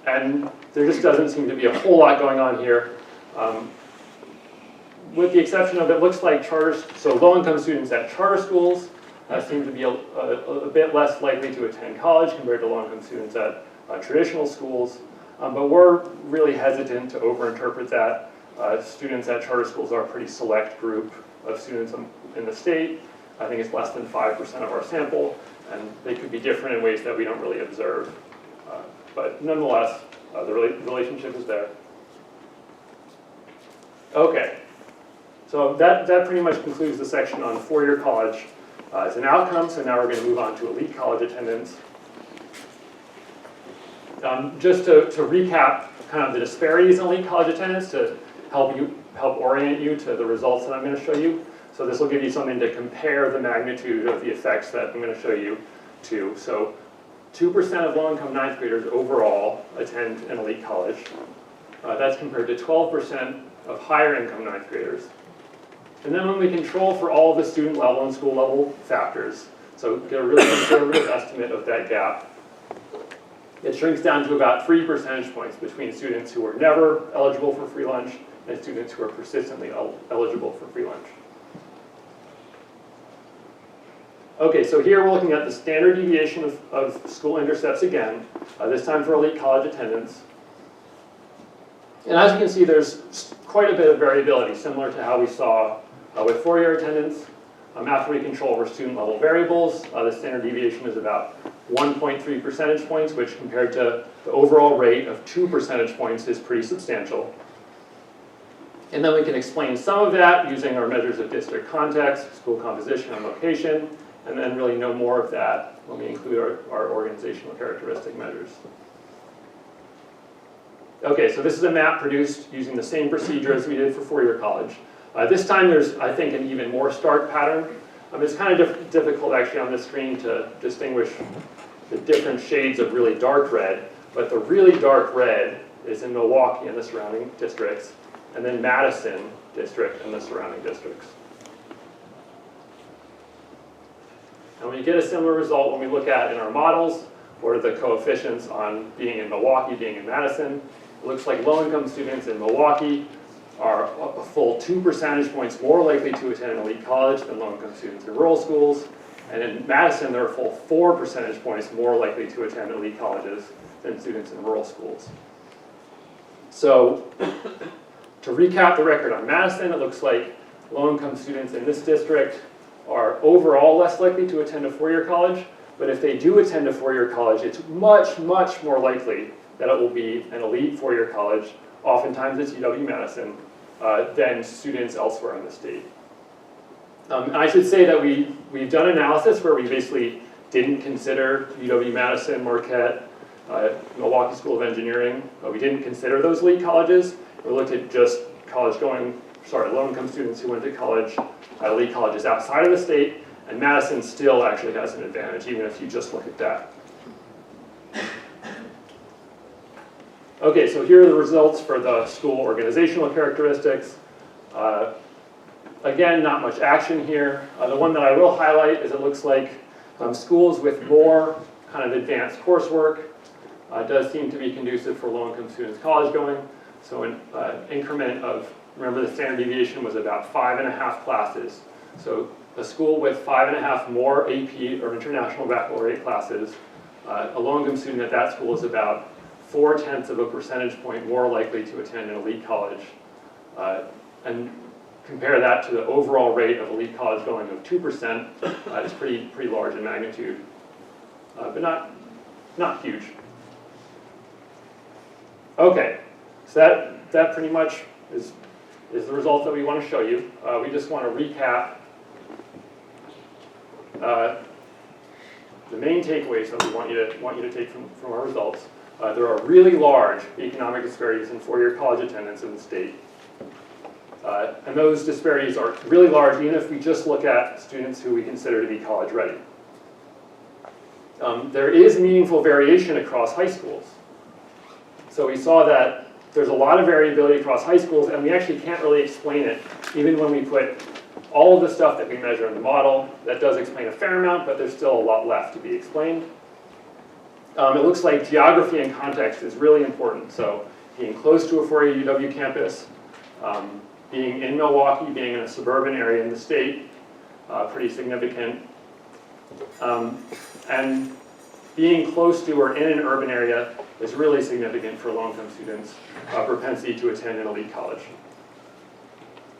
And there just doesn't seem to be a whole lot going on here. With the exception of, it looks like low-income students at charter schools seem to be a bit less likely to attend college compared to low-income students at traditional schools. But we're really hesitant to overinterpret that. Students at charter schools are a pretty select group of students in the state. I think it's less than 5% of our sample, and they could be different in ways that we don't really observe. But nonetheless, the relationship is there. Okay. So that pretty much concludes the section on four-year college as an outcome. So now we're going to move on to elite college attendance. Just to recap kind of the disparities in elite college attendance to help orient you to the results that I'm going to show you. So this will give you something to compare the magnitude of the effects that I'm going to show you to. So 2% of low-income ninth graders overall attend an elite college. That's compared to 12% of higher income ninth graders. And then when we control for all the student level and school level factors, so get a really conservative estimate of that gap, it shrinks down to about 3 percentage points between students who are never eligible for free lunch and students who are persistently eligible for free lunch. Okay, so here we're looking at the standard deviation of school intercepts again, this time for elite college attendance. And as you can see, there's quite a bit of variability, similar to how we saw with four-year attendance. After we control over student level variables, the standard deviation is about 1.3 percentage points, which compared to the overall rate of 2 percentage points is pretty substantial. And then we can explain some of that using our measures of district context, school composition, and location, and then really no more of that when we include our organizational characteristic measures. Okay, so this is a map produced using the same procedure as we did for four-year college. This time there's, I think, an even more stark pattern. It's kind of difficult actually on this screen to distinguish the different shades of really dark red, but the really dark red is in Milwaukee and the surrounding districts, and then Madison district and the surrounding districts. And we get a similar result when we look at in our models, what are the coefficients on being in Milwaukee, being in Madison. It looks like low-income students in Milwaukee are a full 2 percentage points more likely to attend an elite college than low-income students in rural schools. And in Madison, they're a full 4 percentage points more likely to attend elite colleges than students in rural schools. So to recap the record on Madison, it looks like low-income students in this district are overall less likely to attend a four-year college, but if they do attend a four-year college, it's much, much more likely that it will be an elite four-year college, oftentimes it's UW-Madison, than students elsewhere in the state. And I should say that we've done analysis where we basically didn't consider UW-Madison, Marquette, Milwaukee School of Engineering. We didn't consider those elite colleges. We looked at just low-income students who went to college, elite colleges outside of the state, and Madison still actually has an advantage, even if you just look at that. Okay, so here are the results for the school organizational characteristics. Again, not much action here. The one that I will highlight is it looks like schools with more kind of advanced coursework does seem to be conducive for low-income students college going. So an increment of, remember the standard deviation was about 5.5 classes. So a school with 5.5 more AP or International Baccalaureate classes, a low-income student at that school is about 0.4 of a percentage point more likely to attend an elite college. And compare that to the overall rate of elite college going of 2%, it's pretty large in magnitude, but not huge. Okay, so that pretty much is the result that we want to show you. We just want to recap the main takeaways that we want you to take from our results. There are really large economic disparities in four-year college attendance in the state. And those disparities are really large even if we just look at students who we consider to be college ready. There is meaningful variation across high schools. So we saw that there's a lot of variability across high schools, and we actually can't really explain it even when we put all of the stuff that we measure in the model. That does explain a fair amount, but there's still a lot left to be explained. It looks like geography and context is really important. So being close to a four-year UW campus, being in Milwaukee, being in a suburban area in the state, pretty significant. And being close to or in an urban area is really significant for low-income students' propensity to attend an elite college.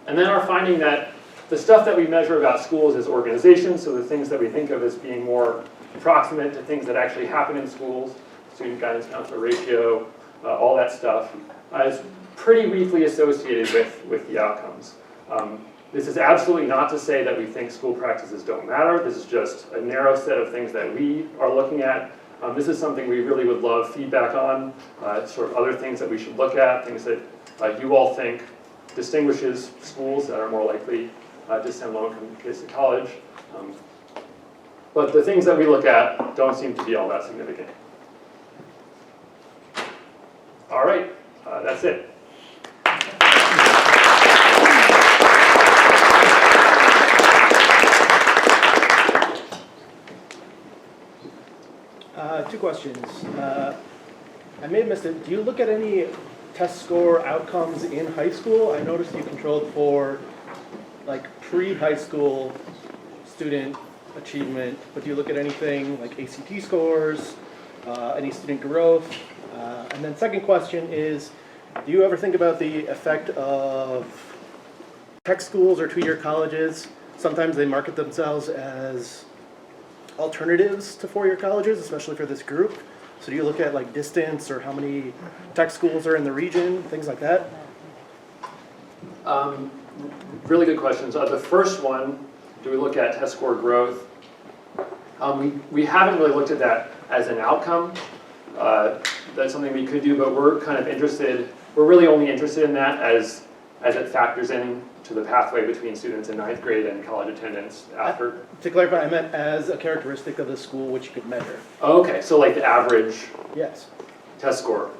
And then our finding that the stuff that we measure about schools is organization, so the things that we think of as being more proximate to things that actually happen in schools, student guidance counselor ratio, all that stuff, is pretty weakly associated with the outcomes. This is absolutely not to say that we think school practices don't matter. This is just a narrow set of things that we are looking at. This is something we really would love feedback on, sort of other things that we should look at, things that you all think distinguishes schools that are more likely to send low-income kids to college. But the things that we look at don't seem to be all that significant. All right, that's it. Two questions. I may have missed it. Do you look at any test score outcomes in high school? I noticed you controlled for like pre-high school student achievement, but do you look at anything like ACT scores, any student growth? And then second question is, do you ever think about the effect of tech schools or two-year colleges? Sometimes they market themselves as alternatives to four-year colleges, especially for this group. So do you look at like distance or how many tech schools are in the region, things like that? Really good questions. The first one, do we look at test score growth? We haven't really looked at that as an outcome. that's something we could do, but we're kind of interested, we're really only interested in that as it factors in to the pathway between students in ninth grade and college attendance after. To clarify, I meant as a characteristic of the school which you could measure. Oh, okay, so like the average Yes. test score.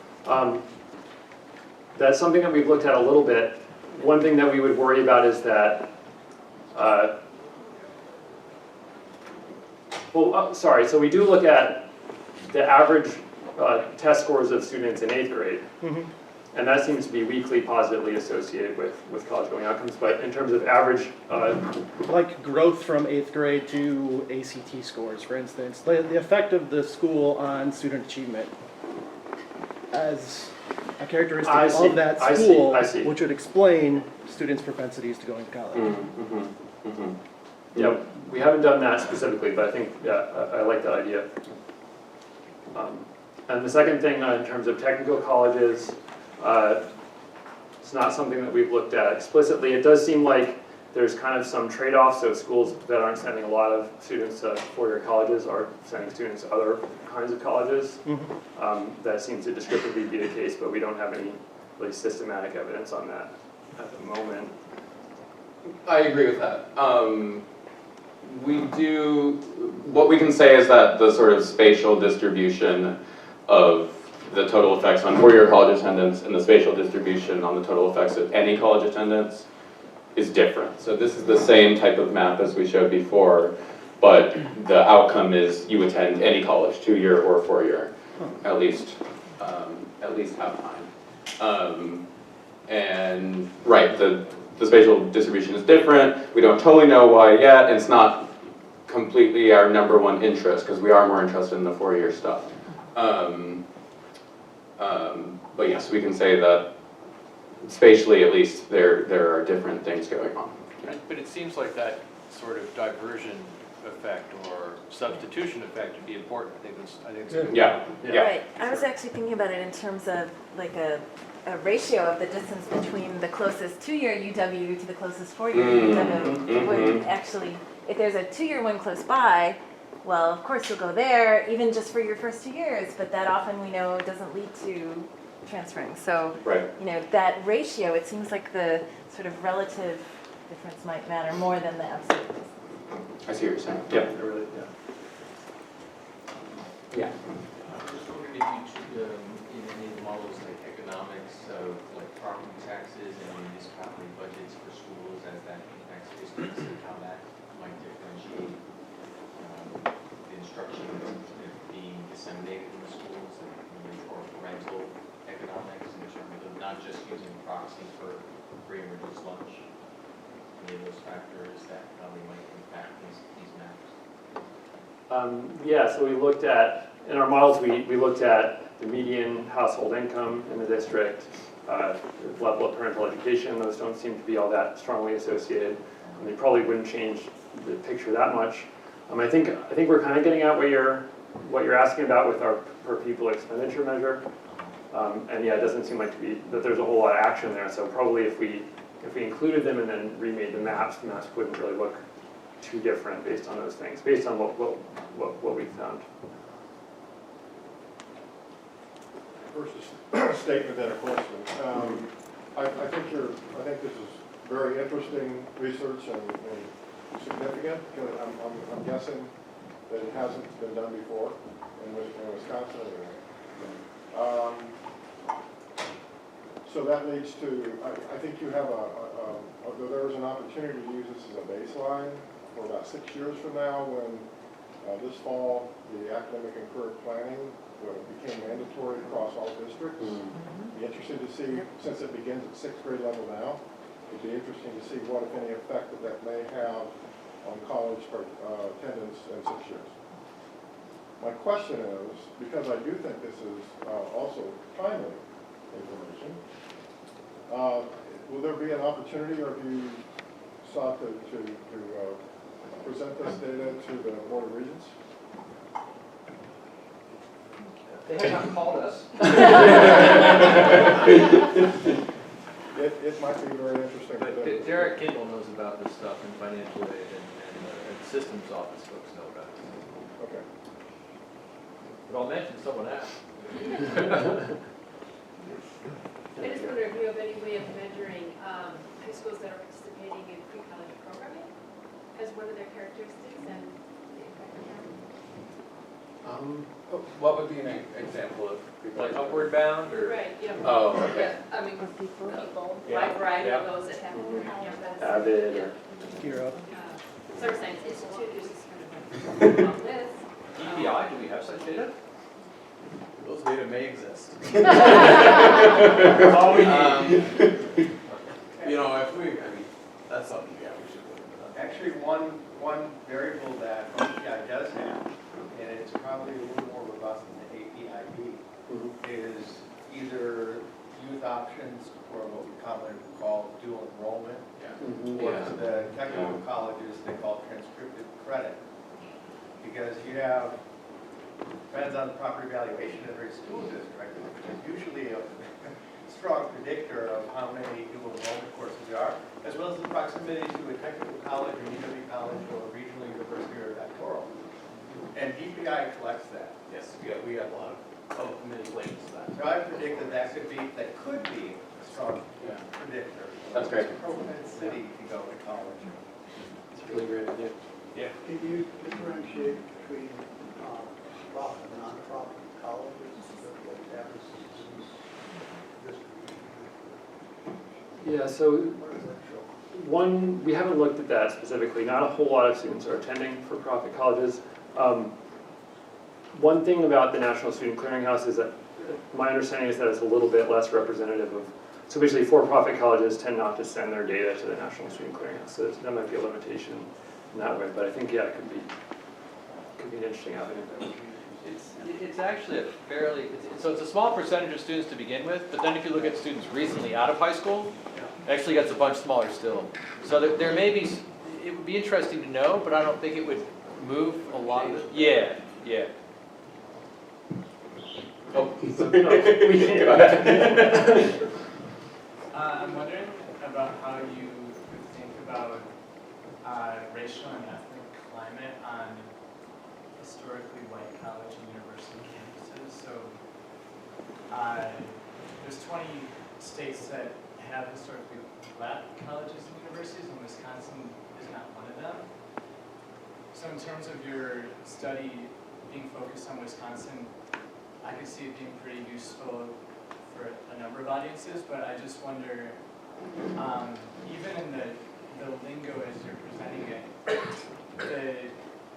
That's something that we've looked at a little bit. One thing that we would worry about is that, sorry, so we do look at the average test scores of students in 8th grade. Mhm. And that seems to be weakly positively associated with college going outcomes. But in terms of average, Like growth from 8th grade to ACT scores, for instance, the effect of the school on student achievement as a characteristic I see, of that I see, school, I see. which would explain students' propensities to going to college. yeah, we haven't done that specifically, but I think, yeah, I like that idea. And the second thing in terms of technical colleges, it's not something that we've looked at explicitly. It does seem like there's kind of some trade-offs, so schools that aren't sending a lot of students to four-year colleges are sending students to other kinds of colleges. That seems to descriptively be the case, but we don't have any really systematic evidence on that at the moment. I agree with that. What we can say is that the sort of spatial distribution of the total effects on four-year college attendance and the spatial distribution on the total effects of any college attendance is different. So this is the same type of map as we showed before, but the outcome is you attend any college, 2-year or 4-year, at least half time. And right, the spatial distribution is different. We don't totally know why yet, and it's not completely our #1 interest because we are more interested in the 4-year stuff. But yes, we can say that spatially, at least, there are different things going on. But it seems like that sort of diversion effect or substitution effect would be important. I think it's a good Yeah, yeah. Right, I was actually thinking about it in terms of like a ratio of the distance between the closest 2-year UW to the closest 4-year UW. It would actually, if there's a 2-year one close by, well, of course you'll go there, even just for your first 2 years, but that often we know doesn't lead to transferring. So, Right. you know, that ratio, it seems like the sort of relative difference might matter more than the absolute. I see what you're saying. Yeah. Really, Yeah. Just wondering if you, in any of the models like economics, so like property taxes and municipality budgets for schools as that impacts districts and how that might differentiate the instruction being disseminated in the schools and or parental economics in terms of not just using proxy for free and reduced lunch. Any of those factors that how they might impact these maps. Yeah, so we looked at, in our models, we looked at the median household income in the district, the level of parental education. Those don't seem to be all that strongly associated, and they probably wouldn't change the picture that much. I think we're kind of getting at what you're asking about with our per pupil expenditure measure. And yeah, it doesn't seem like that there's a whole lot of action there. So probably if we included them and then remade the maps wouldn't really look too different based on those things, based on what we found. First a statement, then a question. I think this is very interesting research and significant. I'm guessing that it hasn't been done before in Wisconsin anyway. So that leads to, I think you have there is an opportunity to use this as a baseline for about 6 years from now when this fall the academic and career planning became mandatory across all districts. Be interested to see, since it begins at 6th grade level now, it'd be interesting to see what, if any, effect that may have on college attendance in 6 years. My question is, because I do think this is also timely information, will there be an opportunity, or have you sought to present this data to the Board of Regents? They have not called us. It might be very interesting. But Derek Cable knows about this stuff in financial aid, and the systems office folks know about it. Okay. But I'll mention someone asked. I just wonder if you have any way of measuring high schools that are participating in pre-college programming as one of their characteristics and the impact of What would be an example of? Like upward bound that? or? Right, yeah. Oh, okay. Yeah, I mean, For people. people, Yeah. wide variety of Yeah. those that happen on campus. Avid or. Hero. Surf Science Institute is just kind of a long list. DPI, do we have such data? Those data may exist. All we need. You know, if we, I mean, that's something, yeah, we should look into that. Actually, one variable that OPI does have, and it's probably a little more robust than the APIB, is either youth options or what we commonly call dual enrollment, or Yeah. for the technical colleges, they call transcriptive credit. Because you have, depends on the proper evaluation of every school district, which is usually a strong predictor of how many dual enrollment courses there are, as well as the proximity to a technical college or UW college or a regional university or doctoral. And DPI collects that. Yes, we got a lot of many labels to that. So I predict that could be a strong Yeah. predictor. That's great. Propensity to go to college. It's a really great idea. Can you differentiate between profit and non-profit colleges that happens in this district? Yeah, so What does that show? one, we haven't looked at that specifically. Not a whole lot of students are attending for-profit colleges. One thing about the National Student Clearinghouse is that my understanding is that it's a little bit less representative of, so basically for-profit colleges tend not to send their data to the National Student Clearinghouse. So that might be a limitation in that way, but I think, yeah, it could be an interesting avenue. It's actually a fairly, so it's a small percentage of students to begin with, but then if you look at students recently out of high school, it actually gets a bunch smaller still. So there may be, it would be interesting to know, but I don't think it would move a lot. Yeah. Oh, We can go ahead. I'm wondering about how you think about racial and ethnic climate on historically white college and university campuses. So there's 20 states that have historically black colleges and universities, and Wisconsin is not one of them. So in terms of your study being focused on Wisconsin, I could see it being pretty useful for a number of audiences, but I just wonder, even in the lingo as you're presenting it, the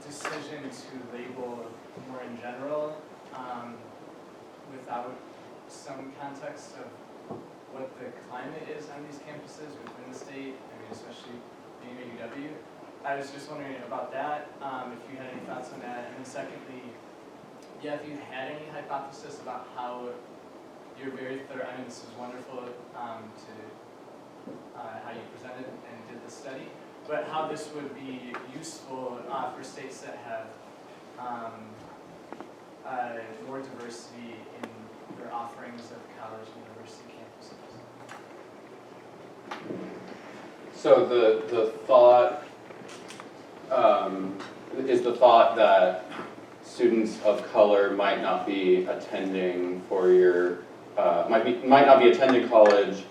decision to label more in general without some context of what the climate is on these campuses within the state, I mean, especially being at UW. I was just wondering about that, if you had any thoughts on that. And then secondly, yeah, if you had any hypothesis about how you're very thorough, I mean, this is wonderful how you presented and did the study, but how this would be useful for states that have more diversity in their offerings of college and university campuses. So the thought is the thought that students of color might not be attending for your might not be attending college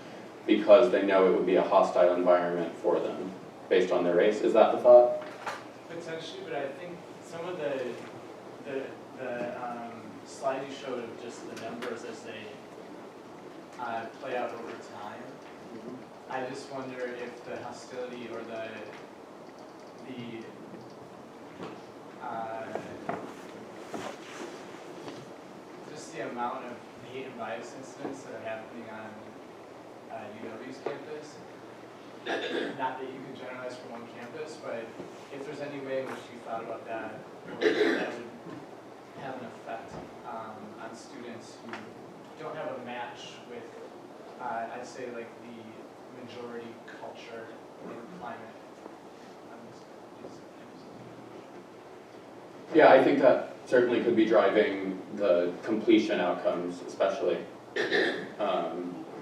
because they know it would be a hostile environment for them based on their race. Is that the thought? Potentially, but I think some of the slide you showed of just the numbers as they play out over time. I just wonder if the hostility or the just the amount of hate and bias incidents that are happening on UW's campus. Not that you can generalize from one campus, but if there's any way in which you thought about that, or that would have an effect on students who don't have a match with, I'd say, like the majority culture and climate on these campuses. Yeah, I think that certainly could be driving the completion outcomes, especially.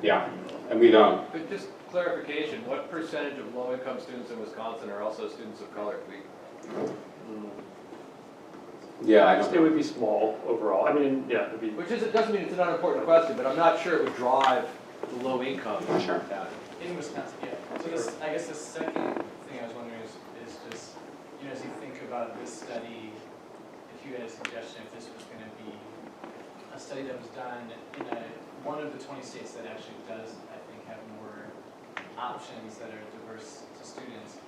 Yeah, and we don't. But just clarification, what percentage of low-income students in Wisconsin are also students of color? Yeah, I It don't know. would be small overall. I mean, yeah, it'd be. Which is, it doesn't mean it's an unimportant question, but I'm not sure it would drive the low income. Sure. down. In Wisconsin, yeah. So this, I guess the second thing I was wondering is just, you know, as you think about this study, if you had a suggestion, if this was gonna be a study that was done in one of the 20 states that actually does, I think, have more options that are diverse to students.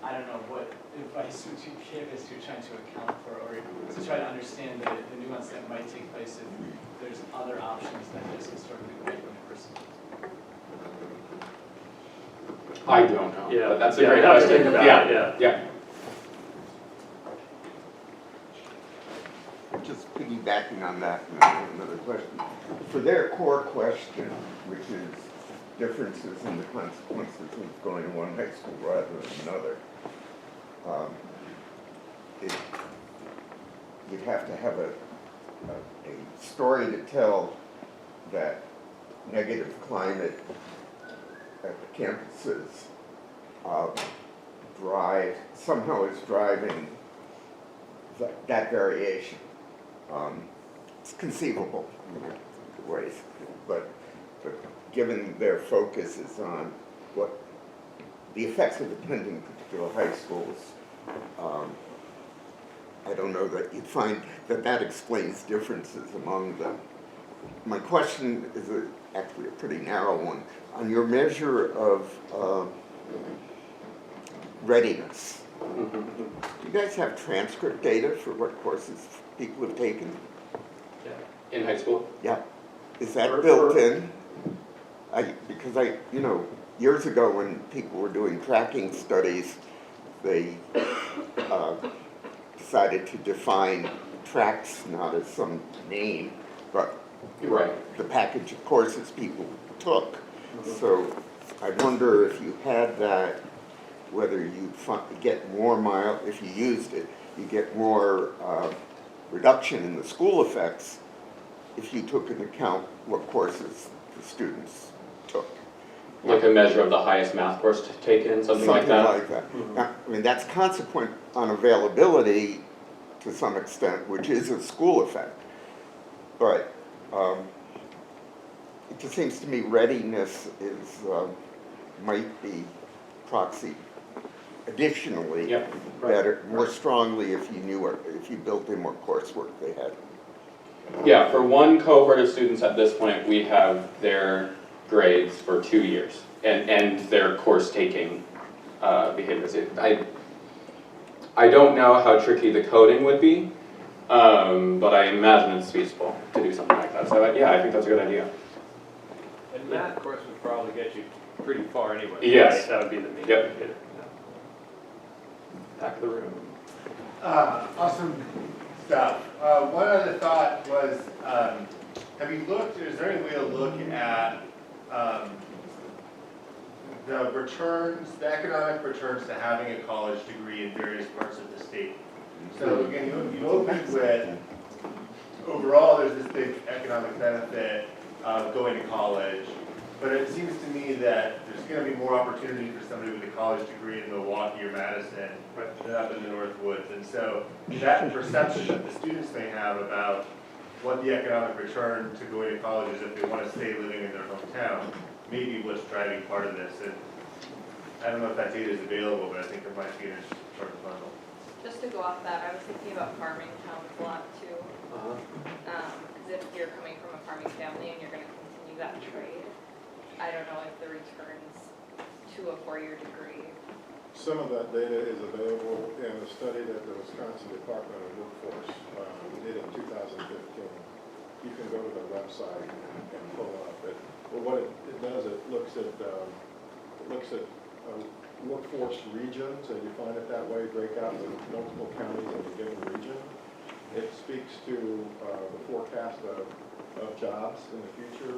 I don't know what advice would you give as you're trying to account for, or to try to understand the nuance that might take place if there's other options that just historically great university. I don't know. Yeah, But that's a yeah, great I'd have to question. think about it, Yeah. Just piggybacking on that, another question. For their core question, which is differences in the consequences of going to one high school rather than another, you'd have to have a story to tell that negative climate at the campuses somehow is driving that variation. It's conceivable in many ways, but given their focus is on what the effects of attending particular high schools, I don't know that you'd find that explains differences among them. My question is actually a pretty narrow one. On your measure of readiness, do you guys have transcript data for what courses people have taken? In high school? Yeah. Is that built in? Because years ago when people were doing tracking studies, they decided to define tracks not as some name, but the package of courses people took. So I wonder if you had that, whether you get more if you used it, you get more reduction in the school effects if you took into account what courses the students took. Like a measure of the highest math course taken, something like that? Now, I mean, that's consequent on availability to some extent, which is a school effect. But it just seems to me readiness might be proxy additionally better, more strongly if you built in more coursework they had. Yeah, for one cohort of students at this point, we have their grades for 2 years and their course taking behaviors. I don't know how tricky the coding would be, but I imagine it's feasible to do something like that. So yeah, I think that's a good idea. And math course would probably get you pretty far anyway. Yes. Right, that would be the main Yep. indicator. Back of the room. Awesome stuff. One other thought was, have you looked, is there any way to look at the returns, the economic returns to having a college degree in various parts of the state? So again, you opened with, overall, there's this big economic benefit of going to college, but it seems to me that there's going to be more opportunity for somebody with a college degree in Milwaukee or Madison than up in the Northwoods. And so that perception that the students may have about what the economic return to going to college is if they want to stay living in their hometown may be what's driving part of this. And I don't know if that data is available, but I think it might be an interesting part of the puzzle. Just to go off that, I was thinking about farming towns a lot too. Because if you're coming from a farming family and you're going to continue that trade, I don't know if the returns to a 4-year degree. Some of that data is available in a study that the Wisconsin Department of Workforce did in 2015. You can go to the website and pull up it. But what it does, it looks at workforce regions, and you find it that way, break out the multiple counties in a given region. It speaks to the forecast of jobs in the future.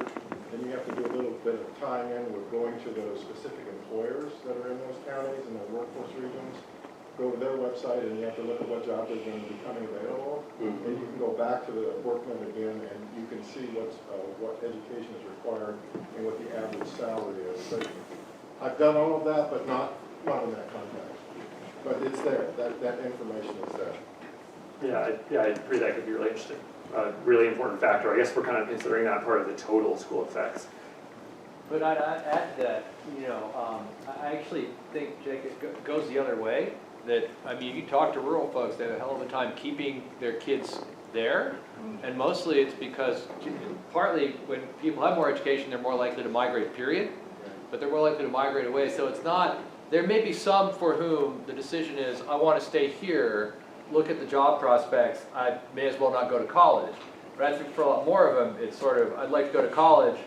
Then you have to do a little bit of tying in with going to those specific employers that are in those counties and those workforce regions. Go to their website and you have to look at what jobs are going to be becoming available. And you can go back to the workman again and you can see what education is required and what the average salary is. But I've done all of that, but not in that context. But it's there, that information is there. Yeah, I agree that could be really interesting. Really important factor. I guess we're kind of considering that part of the total school effects. But I'd add to that, I actually think, Jake, it goes the other way. That, I mean, you talk to rural folks, they have a hell of a time keeping their kids there. And mostly it's because, partly when people have more education, they're more likely to migrate, period. But they're more likely to migrate away. So it's not, there may be some for whom the decision is, I want to stay here, look at the job prospects, I may as well not go to college. But I think for a lot more of them, it's sort of, I'd like to go to college,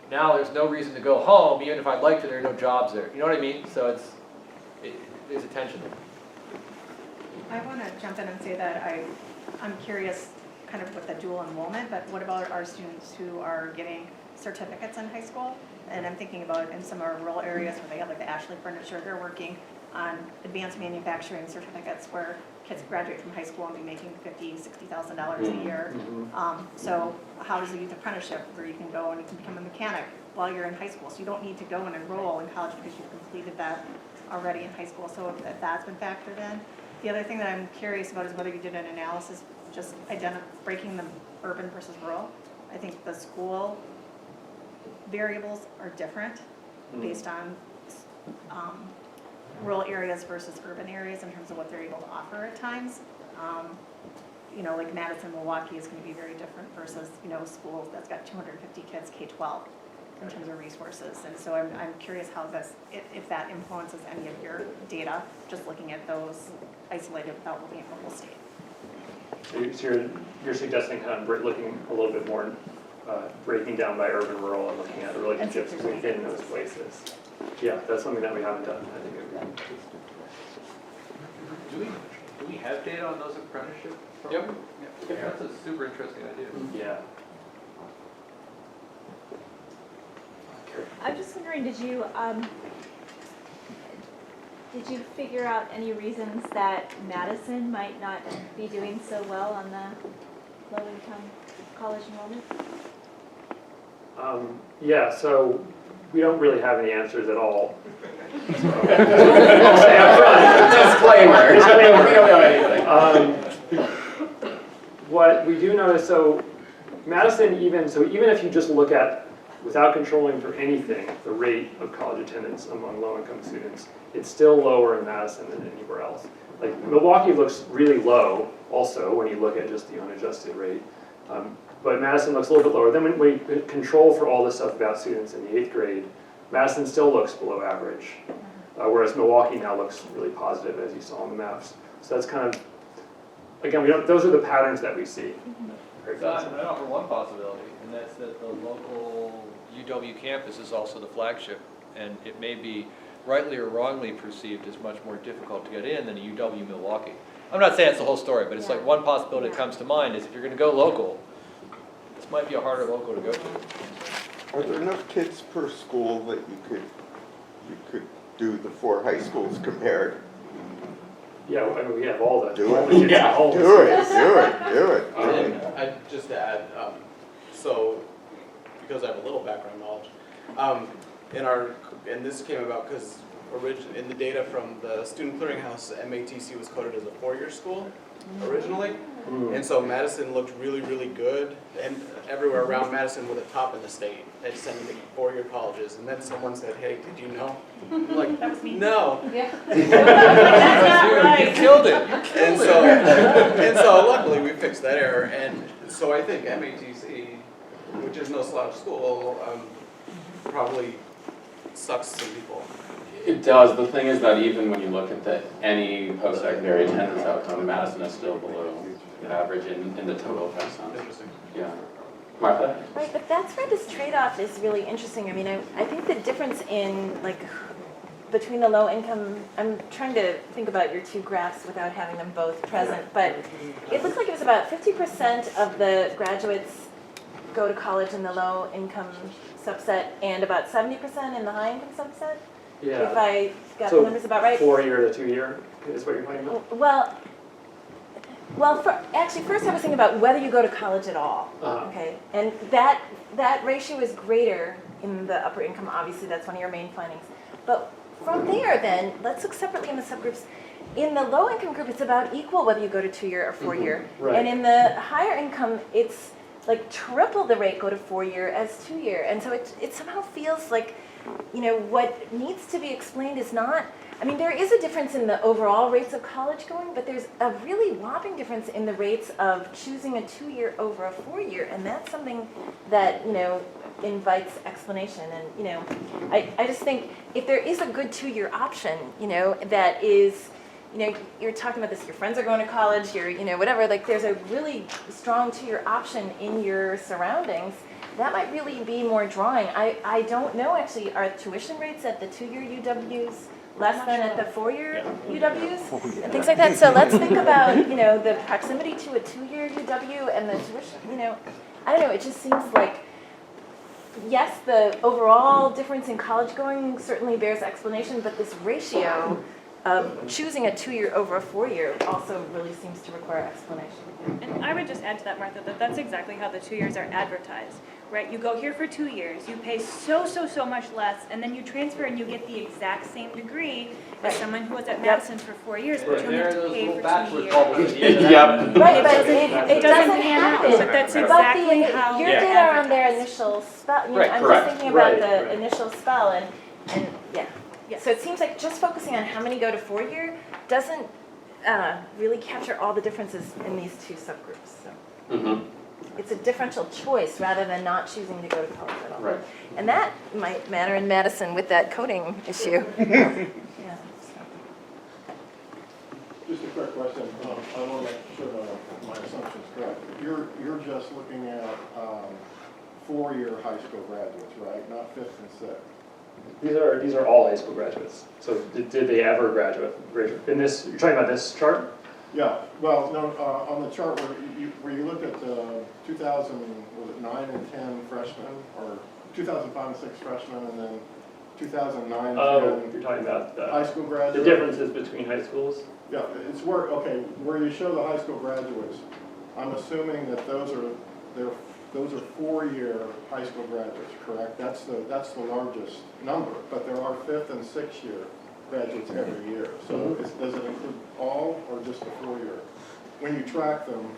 now there's no reason to go home, even if I'd like to, there are no jobs there. You know what I mean? So there's a tension there. I want to jump in and say that I'm curious kind of with the dual enrollment, but what about our students who are getting certificates in high school? And I'm thinking about in some of our rural areas where they have like the Ashley Furniture, they're working on advanced manufacturing certificates where kids graduate from high school and be making $50,000, $60,000 a year. So how does a youth apprenticeship where you can go and you can become a mechanic while you're in high school? So you don't need to go and enroll in college because you've completed that already in high school. So if that's been factored in. The other thing that I'm curious about is whether you did an analysis just breaking the urban versus rural. I think the school variables are different based on rural areas versus urban areas in terms of what they're able to offer at times. Like Madison, Milwaukee is going to be very different versus, schools that's got 250 kids K-12 in terms of resources. And so I'm curious how if that influences any of your data, just looking at those isolated without looking at the whole state. So you're suggesting kind of looking a little bit more, breaking down by urban, rural, and looking at the relationships within those places. Yeah, that's something that we haven't done. I think Do we have data on those apprenticeship programs? Yep. That's a super interesting idea. Yeah. I'm just wondering, did you figure out any reasons that Madison might not be doing so well on the low-income college enrollment? Yeah, so we don't really have any answers at all. Disclaimer. We don't know anything. What we do know is, so Madison even if you just look at, without controlling for anything, the rate of college attendance among low-income students, it's still lower in Madison than anywhere else. Like Milwaukee looks really low also when you look at just the unadjusted rate. But Madison looks a little bit lower. Then when we control for all this stuff about students in the 8th grade, Madison still looks below average. Whereas Milwaukee now looks really positive, as you saw on the maps. So that's kind of, again, those are the patterns that we see. So I offer one possibility, and that's that the local UW campus is also the flagship, and it may be rightly or wrongly perceived as much more difficult to get in than a UW Milwaukee. I'm not saying it's the whole story, but it's like one possibility that comes to mind is if you're going to go local, this might be a harder local to go to. Are there enough kids per school that you could do the 4 high schools compared? Yeah, I mean, we have all the. Do it. Do it. And I just to add, so because I have a little background knowledge, and this came about because in the data from the Student Clearinghouse, MATC was coded as a 4-year school originally, and so Madison looked really, really good, and everywhere around Madison were the top in the state at sending 4-year colleges. And then someone said, "Hey, did you know?" I'm like, That was me. "No." Yeah. That's not right. You killed it. And so luckily we fixed that error, and so I think MATC, which is no slouch school, probably sucks some people. It does. The thing is that even when you look at any post-secondary attendance outcome, Madison is still below average in the total sense. Interesting. Yeah. Martha? Right, but that's where this trade-off is really interesting. I mean, I think the difference in, between the low income, I'm trying to think about your 2 graphs without having them both present, but it looks like it was about 50% of the graduates go to college in the low income subset and about 70% in the high income subset? Yeah. If I got the numbers about right? 4-year to 2-year is what you're talking about? Well, actually, first I was thinking about whether you go to college at all, okay? And that ratio is greater in the upper income, obviously, that's one of your main findings. But from there then, let's look separately in the subgroups. In the low income group, it's about equal whether you go to 2-year or 4-year. Right. And in the higher income, it's like triple the rate go to 4-year as 2-year. And so it somehow feels like, you know, what needs to be explained is not, I mean, there is a difference in the overall rates of college going, but there's a really whopping difference in the rates of choosing a 2-year over a 4-year. And that's something that, you know, invites explanation. And, you know, I just think if there is a good 2-year option, you know, that is, you know, you're talking about this, your friends are going to college, you're, you know, whatever, like there's a really strong 2-year option in your surroundings, that might really be more drawing. I don't know actually, are tuition rates at the 2-year UWs less than at the 4-year UWs? And things like that. So let's think about, you know, the proximity to a 2-year UW and the tuition, you know, I don't know, it just seems like, yes, the overall difference in college going certainly bears explanation, but this ratio of choosing a 2-year over a 4-year also really seems to require explanation. And I would just add to that, Martha, that that's exactly how the 2 years are advertised, right? You go here for 2 years, you pay so much less, and then you transfer and you get the exact same degree as someone who was at Madison for 4 years, but you only have to pay for 2 years. Yep. Right, but it doesn't happen. But that's exactly how Your it's data are on advertised. their initial spell, you know, Right, I'm correct. just thinking about Right, the initial spell and yeah. Yes. So it seems like just focusing on how many go to 4-year doesn't really capture all the differences in these two subgroups. So Mm-hmm. it's a differential choice rather than not choosing to go to college at all. Right. And that might matter in Madison with that coding issue. Yeah. So. Just a quick question. I want to make sure that my assumption's correct. You're just looking at 4-year high school graduates, right? Not 5th and 6th. These are all high school graduates. So did they ever graduate? In this, you're talking about this chart? Yeah, well, no, on the chart where you looked at 2009 and 10 freshmen, or 2005 and 6 freshmen, and then 2009 and 10 You're talking about high school graduates. the differences between high schools? Yeah, it's where you show the high school graduates, I'm assuming that those are 4-year high school graduates, correct? That's the largest number, but there are 5th and 6th year graduates every year. So does it include all or just the 4-year? When you track them,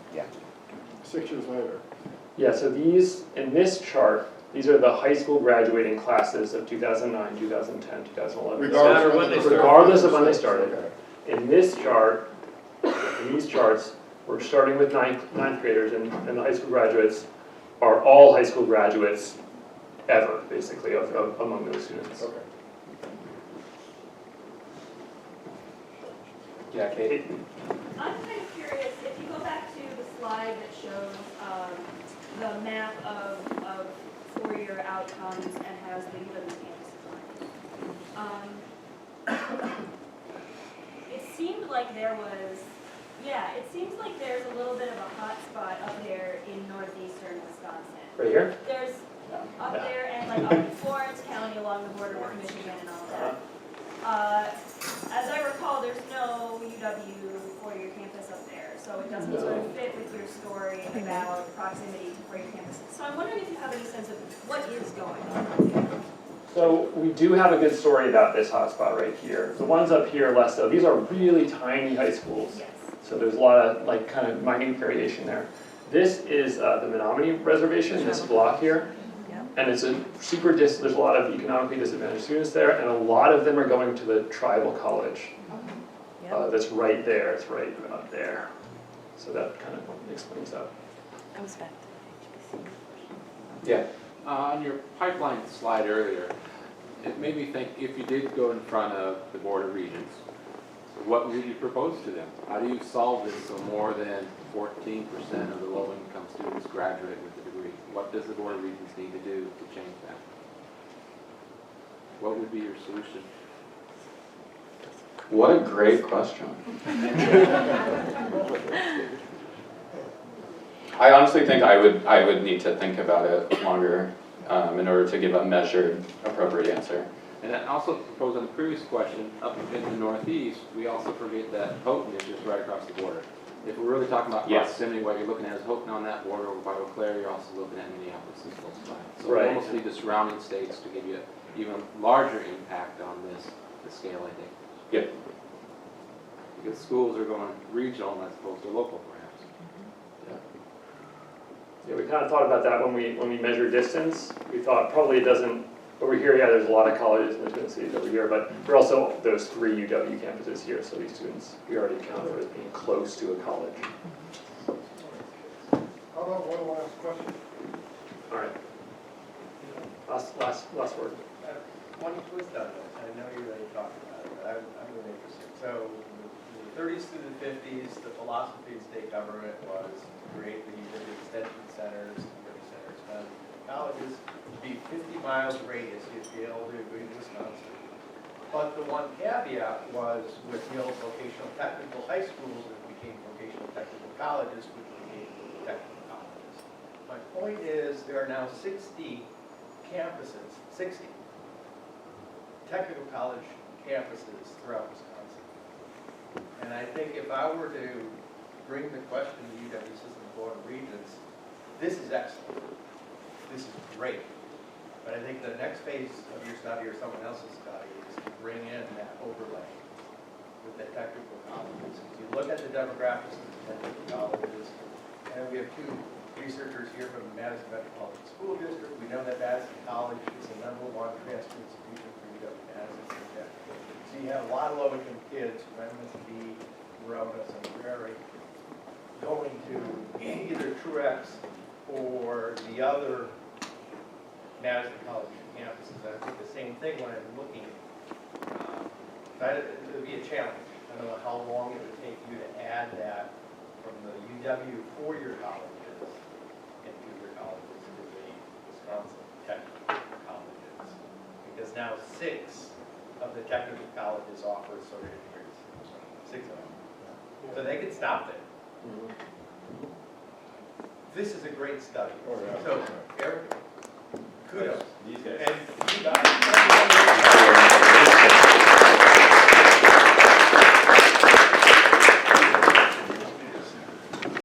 6 years later. Yeah, so these, in this chart, these are the high school graduating classes of 2009, 2010, 2011. Regardless of when they started. Okay. In this chart, in these charts, we're starting with ninth graders, and the high school graduates are all high school graduates ever, basically, among those students. Okay. Yeah, Katie? I'm kind of curious, if you go back to the slide that shows the map of 4-year outcomes and has the UW campus design. It seemed like it seems like there's a little bit of a hot spot up there in northeastern Wisconsin. Right here? There's up there and like up in Florence County along the border with Michigan and all that. As I recall, there's no UW 4-year campus up there, so it doesn't sort of fit with your story about proximity to 4-year campuses. So I'm wondering if you have any sense of what is going on there. So we do have a good story about this hotspot right here. The ones up here less so. These are really tiny high schools. Yes. So there's a lot of like kind of minute variation there. This is the Menominee Reservation, this block here. And it's a super there's a lot of economically disadvantaged students there, and a lot of them are going to the tribal college. That's right there, it's right about there. So that kind of explains that. I was back to HBC. Yeah. On your pipeline slide earlier, it made me think, if you did go in front of the Board of Regents, what would you propose to them? How do you solve this so more than 14% of the low-income students graduate with a degree? What does the Board of Regents need to do to change that? What would be your solution? What a great question. I honestly think I would need to think about it longer in order to give a measured, appropriate answer. And I also proposed on the previous question, up in the Northeast, we also forget that Houghton is just right across the border. If we're really talking about proximity, what you're looking at is Houghton on that border, or by Eau Claire, you're also looking at Minneapolis as close by. So we almost need the surrounding states to give you an even larger impact on this scale, I think. Yeah. Because schools are going regional as opposed to local, perhaps. Yeah, we kind of thought about that when we measure distance. We thought probably it doesn't, over here, yeah, there's a lot of colleges in the Twin Cities over here, but we're also those 3 UW campuses here, so these students, we already count for as being close to a college. How about one last question? All right. Last word. One twist on this, I know you already talked about it, but I'm really interested. So, in the 30s through the 50s, the philosophy of state government was to create the extension centers, community centers, and colleges to be 50 miles radius, you'd be able to go to Wisconsin. But the one caveat was with the old vocational technical high schools, it became vocational technical colleges, which became technical colleges. My point is, there are now 60 campuses, 60 technical college campuses throughout Wisconsin. And I think if I were to bring the question to UW System Board of Regents, this is excellent. This is great. But I think the next phase of your study or someone else's study is to bring in that overlay with the technical colleges. If you look at the demographics of the technical colleges, and we have 2 researchers here from the Madison Metropolitan School District. We know that Madison College is the #1 transfer institution for UW-Madison. So you have a lot of low-income kids, Redmond, B, Verona, Sun Prairie, going to either Truex or the other Madison College campuses. I think the same thing when I'm looking. It would be a challenge. I don't know how long it would take you to add that from the UW 4-year colleges and 2-year colleges to the Wisconsin technical colleges. Because now 6 of the technical colleges offer associate degrees. 6 of them. So they could stop there. This is a great study. So, Eric, kudos. These guys. And